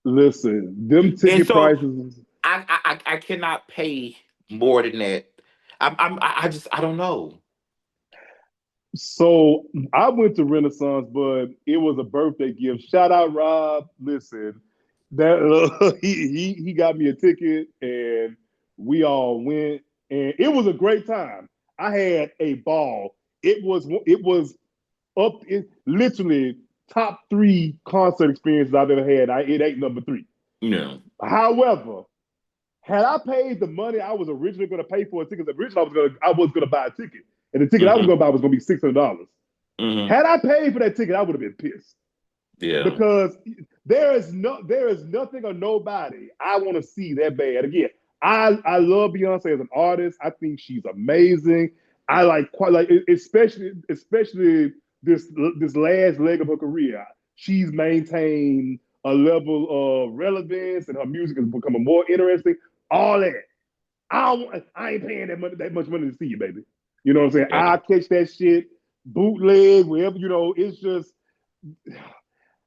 Listen, them And ticket so prices. I cannot pay more than that. I just I don't know. So I went to Renaissance, but it was a birthday gift. Shout out Rob. Listen, that he got me a ticket, and we all went, and it was a great time. I had a ball. It was up in literally top three concert experiences I've ever had. It ain't number three. You know. However, had I paid the money I was originally going to pay for a ticket, originally I was gonna buy a ticket, and the ticket I was Hmm. going to buy was going to be $600. Hmm. Had I paid for that ticket, I would have been pissed Yeah. because there is nothing or nobody I want to see that bad. Again, I love Beyonce as an artist. I think she's amazing. I like quite like especially this last leg of her career. She's maintained a level of relevance, and her music is becoming more interesting. All that. I ain't paying that much money to see you, baby. You know what I'm saying? Yeah. I'll catch that shit, bootleg, wherever, it's just,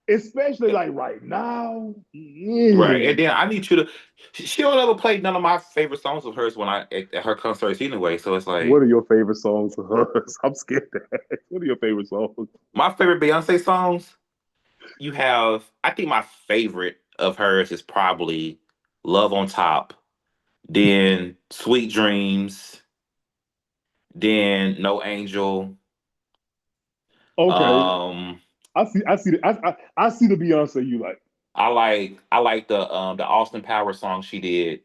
especially like right now. Right. And Yeah. then I need you to she don't ever play none of my favorite songs of hers when at her concerts anyway. So it's What like are your favorite songs of hers? I'm scared to ask. What are your favorite songs? my favorite Beyonce songs, you have I think my favorite of hers is probably Love on Top, then Sweet Dreams, then No Angel. Okay. Um I see the Beyonce you like. I like the Austin Powers song she did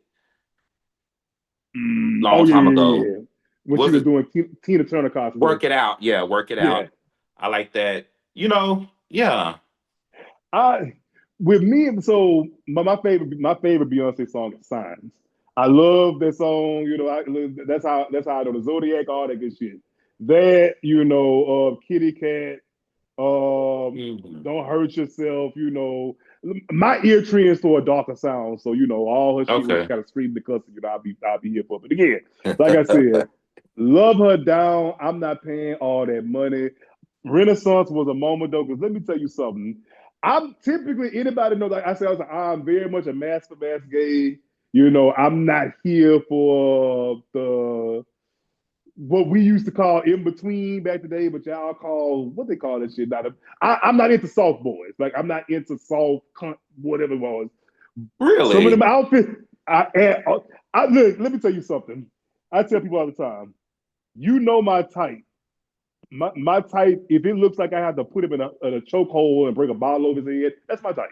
Oh long yeah, time yeah, yeah, ago. yeah. When she Was was it doing Tina Turner cosplay. Work It Out? Yeah, Work It Yeah. Out. I like that. You know, yeah. I with me, so my favorite Beyonce song is Signs. I love that song. That's how I know the Zodiac, all that good shit. That Kitty Cat, Mhm. Don't Hurt Yourself. My ear trends to a darker sound. So all her shit where she Okay. kind of screamed the cussing. I'll be here for it. But again, like I said, love her down. I'm not paying all that money. Renaissance was a moment though, because let me tell you something. I'm typically anybody knows. Like I said, I'm very much a mask for mask gay. I'm not here for the what we used to call in between back today, but y'all call what they call that shit. I'm not into soft boys. Like I'm not into soft whatever it was. Some of them Really? outfits. Look. Let me tell you something. I tell people all the time. My type. My type. If it looks like I have to put him in a chokehold and break a bottle over his head, that's my type.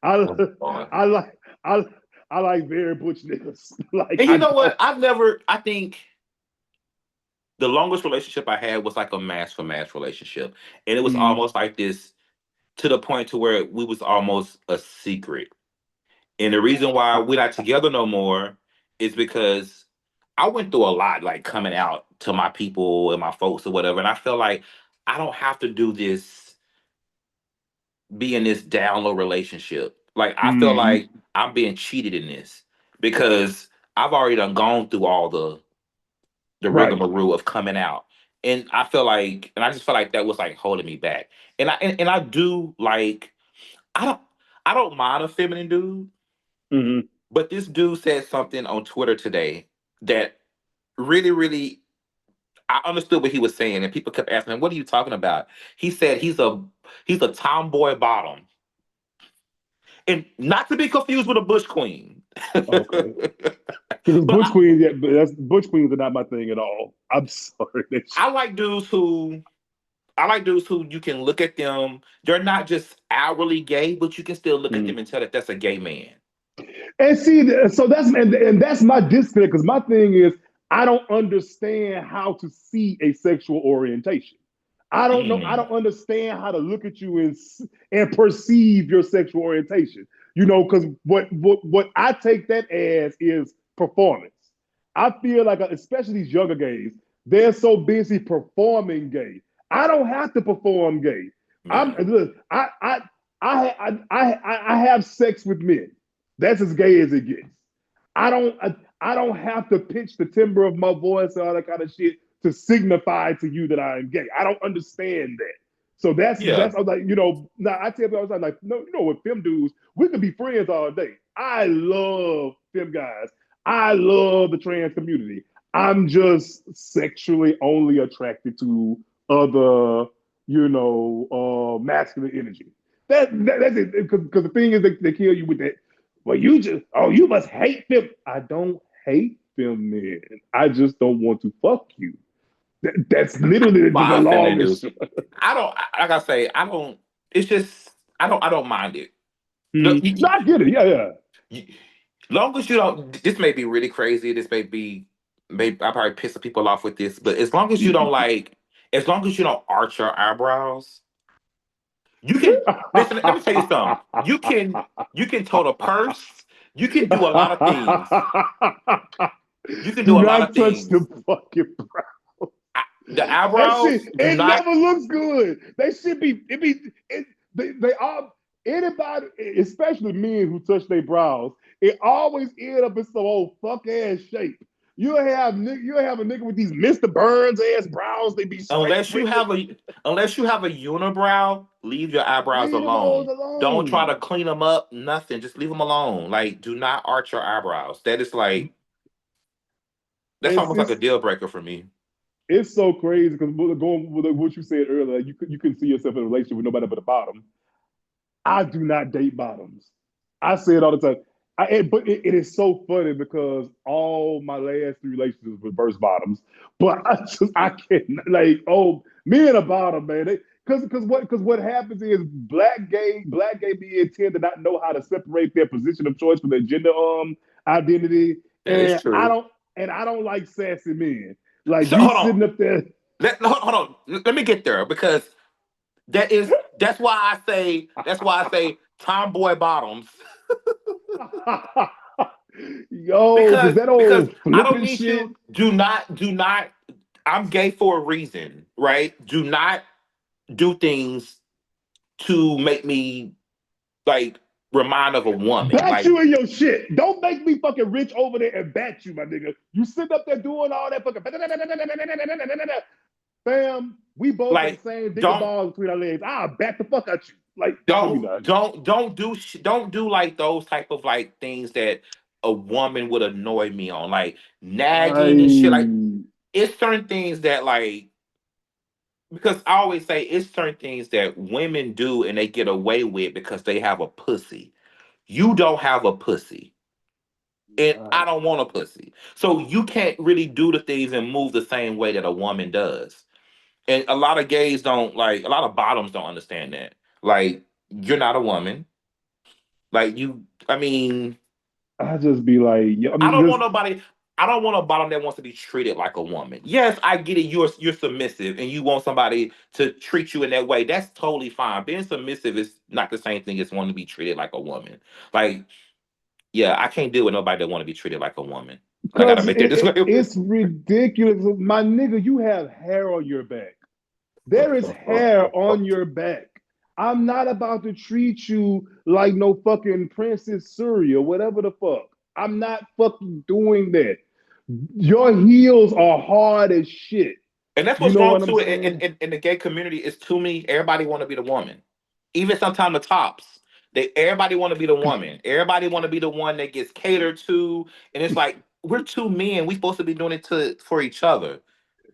I Oh, boy. I like I I like very butch niggas. like And you I, know I what? I think the longest relationship I had was like a mask for mask relationship. And it was mm, almost like this to the point to where we was almost a secret. And the reason why we're not together no more is because I went through a lot, like coming out to my people and my folks or whatever. And I feel like I don't have to do this, be in this down low relationship. Like I feel mm, like I'm being cheated in this because I've already done gone through all the right. rigmarole of coming out. And I just felt like that was like holding me back. And I do like I don't I don't mind a feminine dude. Mm-hmm. But this dude said something on Twitter today that really, really, I understood what he was saying, and people kept asking him, "What are you talking about?" He said he's a tomboy bottom, and not to be confused with a bush queen. Okay. Because But Butch Queens, yeah, but that's Butch Queens are not my thing at all. I'm sorry. I like dudes who I like dudes who you can look at them. They're not just outwardly gay, but you can still look at them Mm. and tell that that's a gay man. And see, so and that's my disconnect. Because my thing is, I don't understand how to see a sexual orientation. I don't know. I Mm, don't understand how to look at you and perceive your sexual orientation. You know, because what I take that as is performance. I feel like, especially these younger gays, they're so busy performing gay. I don't have to perform gay. I'm yeah, look. I have sex with men. That's as gay as it gets. I don't have to pitch the timbre of my voice and all that kind of shit to signify to you that I am gay. I don't understand that. So yeah, I was like, now I tell people all the time, like, no, with fem dudes, we could be friends all day. I love fem guys. I love the trans community. I'm just sexually only attracted to other, masculine energy. That's it. Because the thing is, they kill you with that. Well, you must hate them. I don't hate them, man. I just don't want to fuck you. That's literally my the I understand long that, and dude. short. I don't like I say I don't. It's just I don't mind it. Look, No, I get it. Yeah, yeah. you, long as you don't. This may be really crazy. This may be. Maybe I probably piss some people off with this, but as long as you don't as long as you don't arch your eyebrows, you can listen. Let me tell you something. You can tote a purse. You can do a lot of things. You can do Do a lot of not touch the things. fucking. The That eyebrows shit, do it not. never looks good. They should be, it be, it, they all, anybody, especially men who touch their brows, it always end up in some old fuck ass shape. You'll have a nigga with these Mr. Burns ass brows. They be straight Unless you wrinkles. have a unibrow, leave your eyebrows Leave them hoes alone. Don't try alone. to clean them up. Nothing. Just leave them alone. Like, do not arch your eyebrows. That is like that's It's almost like a it's deal breaker for me. it's so crazy because going with what you said earlier, you couldn't see yourself in a relationship with nobody but a bottom. I do not date bottoms. I say it all the time. But it is so funny because all my last three relationships were reverse bottoms. But I can't like me and a bottom man. Because what happens is black gay men tend to not know how to separate their position of choice from their gender identity, That is and I true. don't and I don't like sassy men. Like So you hold on. sitting up there. Hold on. Let me get there because that's why I say tomboy bottoms. Yo, because because that because old I don't flipping need shit. you. Do not. I'm gay for a reason, right? Do not do things to make me like remind of a woman. Bat Like you in your shit. Don't make me fucking rich over there and bat you, my nigga. You sitting up there doing all that fucking. Fam, we both got the like same dick and don't balls between our legs. I'll bat the fuck at you. Like, no, we don't not. don't do like those type of like things that a woman would annoy me on, like nagging and shit. Like I, it's certain things that like because I always say it's certain things that women do and they get away with because they have a pussy. You don't have a pussy. And I don't want a pussy. So you can't really do the things and move the same way that a woman does. And a lot of gays don't like a lot of bottoms don't understand that. Like you're not a woman. Like you I mean, I just be like, yeah, I I mean, don't want because nobody I don't want a bottom that wants to be treated like a woman. Yes, I get it. You're submissive and you want somebody to treat you in that way. That's totally fine. Being submissive is not the same thing as wanting to be treated like a woman. Like, yeah, I can't deal with nobody that want to be treated like a woman. And I gotta make that disclaimer. it's ridiculous. My nigga, you have hair on your back. There is hair on your back. I'm not about to treat you like no fucking Princess Surya or whatever the fuck. I'm not fucking doing that. Your heels are hard as shit. And that's You what's know wrong what I'm too in, saying? in, in the gay community is too many everybody want to be the woman. Even sometimes the tops. Everybody want to be the woman. Everybody want to be the one that gets catered to, and it's like we're two men. We supposed to be doing it to for each other.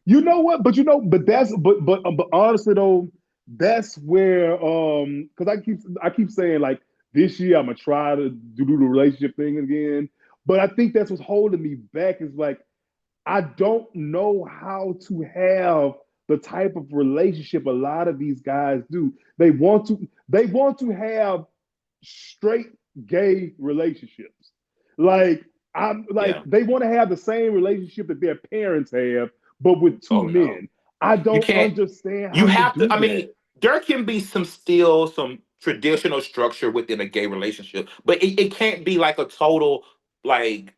You know what? But but honestly though, that's where because I keep saying like this year I'm gonna try to do the relationship thing again. But I think that's what's holding me back is like I don't know how to have the type of relationship a lot of these guys do. They want to have straight gay relationships. Like I'm like Yeah. they want to have the same relationship that their parents have, but with two Oh no. men. I You don't can't. understand You how you have to. do I that. mean, there can be some traditional structure within a gay relationship, but it can't be like a total like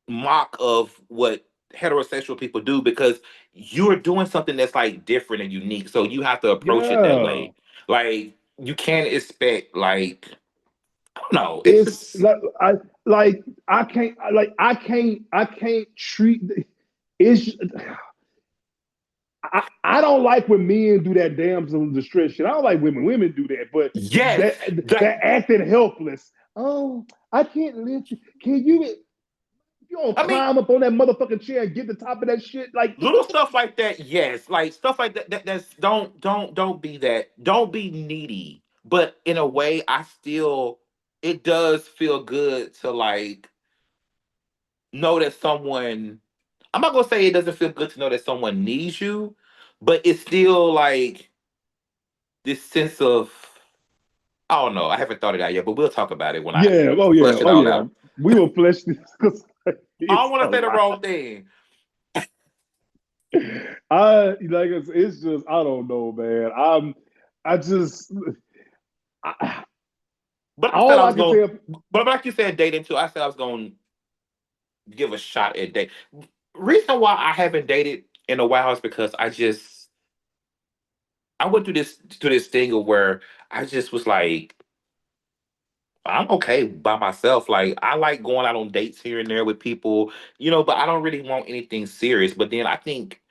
mock of what heterosexual people do because you're doing something that's like different and unique. So you have to approach it that Yeah. way. Like you can't expect like I don't know. It's It's just like I can't treat it's I don't like when men do that damsel in distress shit. I don't like women do that, but yes, that that acting helpless. Oh, I can't lift you. Can you you don't I mean climb up on that motherfucking chair and get the top of that shit? Like what little the stuff like that. Yes, like stuff like that. That's don't be that. Don't be needy. But in a way, I still it does feel good to like know that someone. I'm not gonna say it doesn't feel good to know that someone needs you, but it's still like this sense of I don't know. I haven't thought it out yet, but we'll talk about it when I yeah, oh yeah, flesh it oh all yeah. out. We will flesh this because I don't it's a want to say the lot. wrong thing, I like it's just I don't know, man. I just I, but I said all I I was can going. say But like you said, dating too. I said I was going to give a shot at date. Reason why I haven't dated in a while is because I went through this thing of where I just was like I'm okay by myself. Like I like going out on dates here and there with people, but I don't really want anything serious. But then I think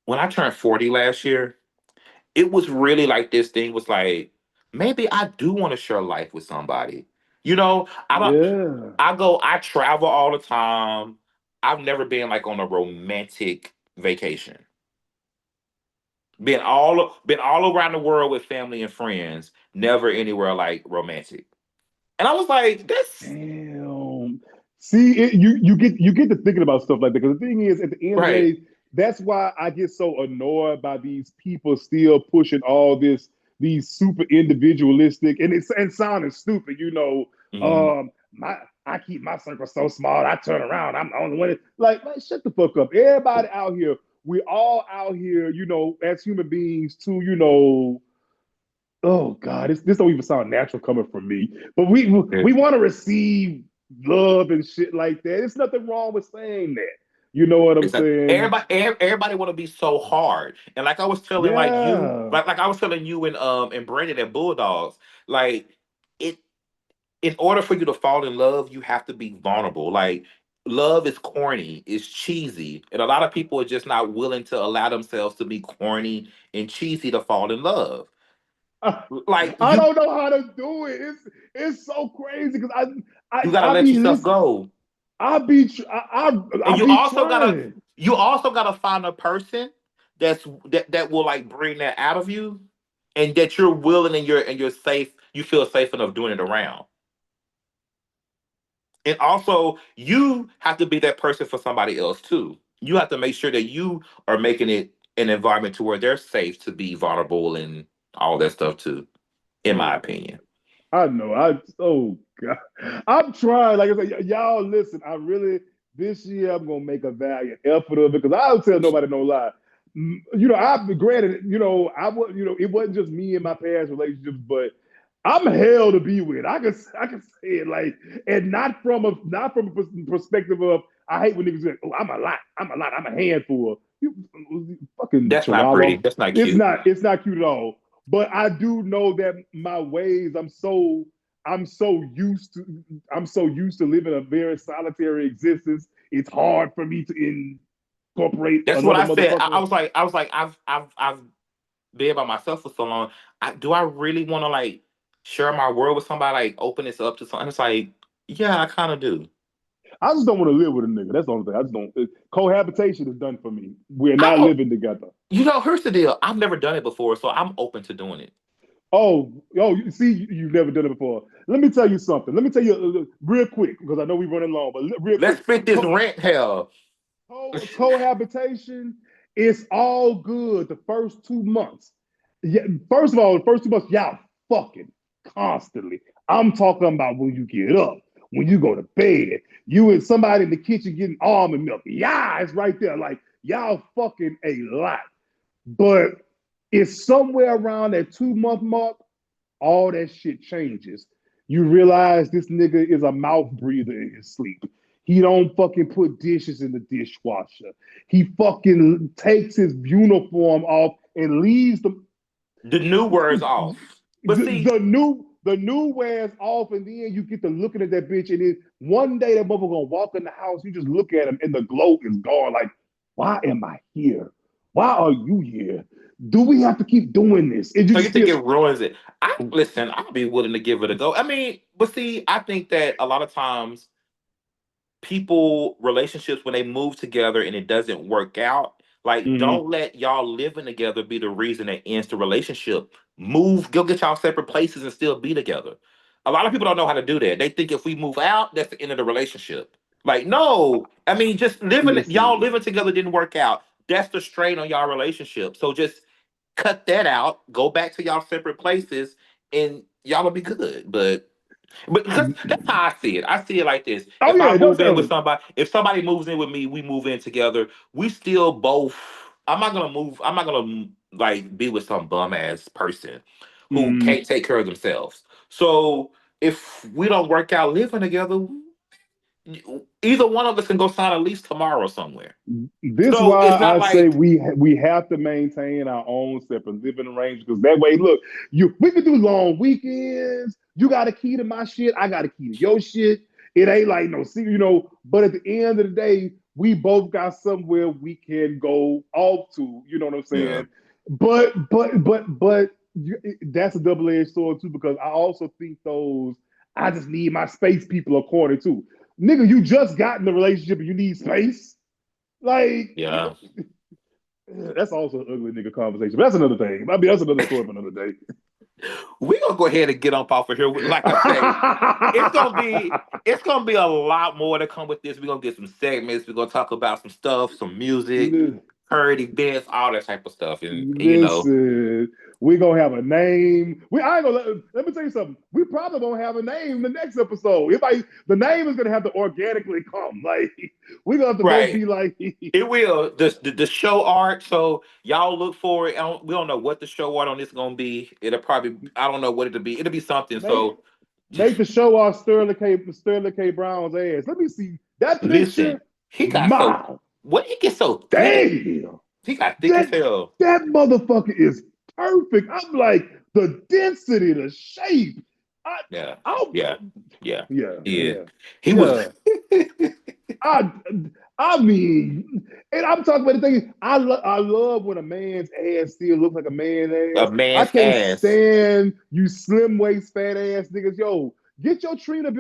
when I turned 40 last year, it was really like this thing was like maybe I do want to share life with somebody. I don't yeah. I travel all the time. I've never been like on a romantic vacation. Been all around the world with family and friends, never anywhere like romantic. And I was like, that's Damn. See, you get to thinking about stuff like that because the thing is, at the end of the right. day, that's why I get so annoyed by these people still pushing all this these super individualistic and it's and sounding stupid. Mhm. My I keep my circle so small. I turn around, I'm the only one. Like, man, shut the fuck up. Everybody out here, we all out here, as human beings too. Oh God, this don't even sound natural coming from me. But Yeah. we want to receive love and shit like that. There's nothing wrong with saying that. You know what I'm Exactly. saying? Everybody want to be so hard, and like I was telling like you, Yeah. like I was telling you and Brandon at Bulldogs, like it. In order for you to fall in love, you have to be vulnerable. Like love is corny, it's cheesy, and a lot of people are just not willing to allow themselves to be corny and cheesy to fall in love. I, Like I you, don't know how to do it. It's so crazy because you gotta I let be yourself listening. go, I and be trying. you also gotta find a person that will like bring that out of you, and that you're willing and you're safe. You feel safe enough doing it around. And also, you have to be that person for somebody else too. You have to make sure that you are making it an environment to where they're safe to be vulnerable and all that stuff too, in my Oh opinion. I know. Oh God. I'm trying. Like I said, y'all listen. I really this year I'm gonna make a valiant effort of it because I don't tell nobody no lie. I've granted, I was, it wasn't just me and my past relationships, but I'm hell to be with. I can say it like, and not from a perspective of I hate when niggas say, oh, I'm a lot, I'm a handful. You fucking That's not pretty. chihuahua. That's not It's cute. not. It's not cute at all. But I do know that my ways. I'm so used to. I'm so used to living a very solitary existence. It's hard for me to incorporate That's what another I said. I motherfucker. was like, I've been by myself for so long. Do I really want to like? share my world with somebody, like open this up to something. It's like, yeah, I kind of do. I just don't want to live with a nigga. That's the only thing. I just don't. Cohabitation is done for me. We're I not don't. living together. Here's the deal. I've never done it before, so I'm open to doing it. Oh, you see, you've never done it before. Let me tell you something. Let me tell you real quick because I know we're running long, but real Let's quick. fit this rent hell. Cohabitation, it's all good the first 2 months. Yeah, first of all, the first 2 months, y'all fucking constantly. I'm talking about when you get up, when you go to bed, you and somebody in the kitchen getting almond milk. Yeah, it's right there. Like y'all fucking a lot. But it's somewhere around that 2 month mark, all that shit changes. You realize this nigga is a mouth breather in his sleep. He don't fucking put dishes in the dishwasher. He fucking takes his uniform off and leaves The new words off. But see, the new wears off, and then you get to looking at that bitch, and then one day that motherfucker gonna walk in the house, you just look at him, and the glow is gone. Like, why am I here? Why are you here? Do we have to keep doing this? And you so you just think feel it ruins it? I listen. I'll be willing to give it a go. I mean, but see, I think that a lot of times people relationships when they move together and it doesn't work out, like mm-hmm. don't let y'all living together be the reason that ends the relationship. Move, go get y'all separate places and still be together. A lot of people don't know how to do that. They think if we move out, that's the end of the relationship. Like, no, I mean, just living, y'all Listen, living together didn't work out. That's the strain on y'all relationship. So just cut that out, go back to y'all separate places, and y'all will be good. But because that's how I see it. I see it like this. oh If I yeah, move don't in with ever. somebody, if somebody moves in with me, we move in together. We still both. I'm not gonna move. I'm not gonna like be with some bum ass person who Mm, can't take care of themselves. So if we don't work out living together, either one of us can go sign a lease tomorrow somewhere. this So why it's not I say like we have to maintain our own separate living arrangements because that way, look, we can do long weekends. You got a key to my shit. I got a key to your shit. It ain't like no see, But at the end of the day, we both got somewhere we can go off to. You know what I'm yeah. saying? But that's a double edged sword too because I also think those I just need my space people are corny too. Nigga, you just got in the relationship and you need space. Like, Yeah. that's also an ugly nigga conversation. But that's another thing. I mean, that's another story for another day. We're gonna go ahead and get up off of here. Like I say, it's gonna be a lot more to come with this. We're gonna get some segments. We're gonna talk about some stuff, some music, current events, all that type of stuff. And Listen, we gonna have a name. I ain't gonna let me tell you something. We probably won't have a name the next episode. The name is gonna have to organically come. Like we're gonna have to both right. be like, It will. The show art. So y'all look for it. We don't know what the show art on this gonna be. It'll probably, I don't know what it'll be. It'll be something. make So just make the show off Sterling K. Brown's ass. Let me see that listen. picture. He got so My what he get so thick. damn. He got thick as That hell. that motherfucker is perfect. I'm like the density, the shape. I, Yeah. I, Yeah. Yeah. yeah, He is. yeah, He was yeah. I, I mean, and I'm talking about the thing. I love when a man's ass still looks like a man's a ass. I man's can't ass. stand you slim waist, fat ass niggas. Yo, get your Trina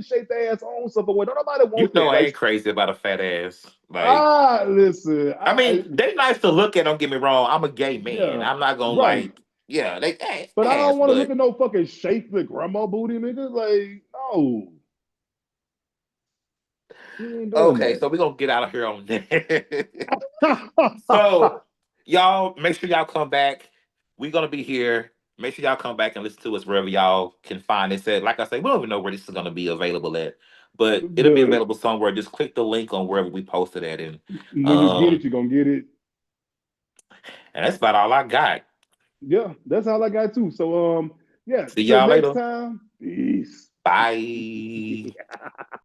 shaped ass on somewhere. Don't nobody You want know that. I Like, ain't crazy about a fat ass. Like, listen, I mean, they nice to look at. Don't get me wrong. I'm a gay man. yeah, I'm not gonna right. like. Yeah, they ass, But I ass. don't want to look But at no fucking shapely grandma booty, nigga. Like, no, we ain't doing okay, that. so we're gonna get out of here on that. So y'all make sure y'all come back. We're gonna be here. Make sure y'all come back and listen to us wherever y'all can find it. Said, like I said, we don't even know where this is gonna be available at, but it'll be Look, available somewhere. Just click the link on wherever we posted at, when you get it, um, you're gonna get it. and that's about all I got. Yeah, that's all I got too. So yeah, See till y'all next later. time. Peace. Bye.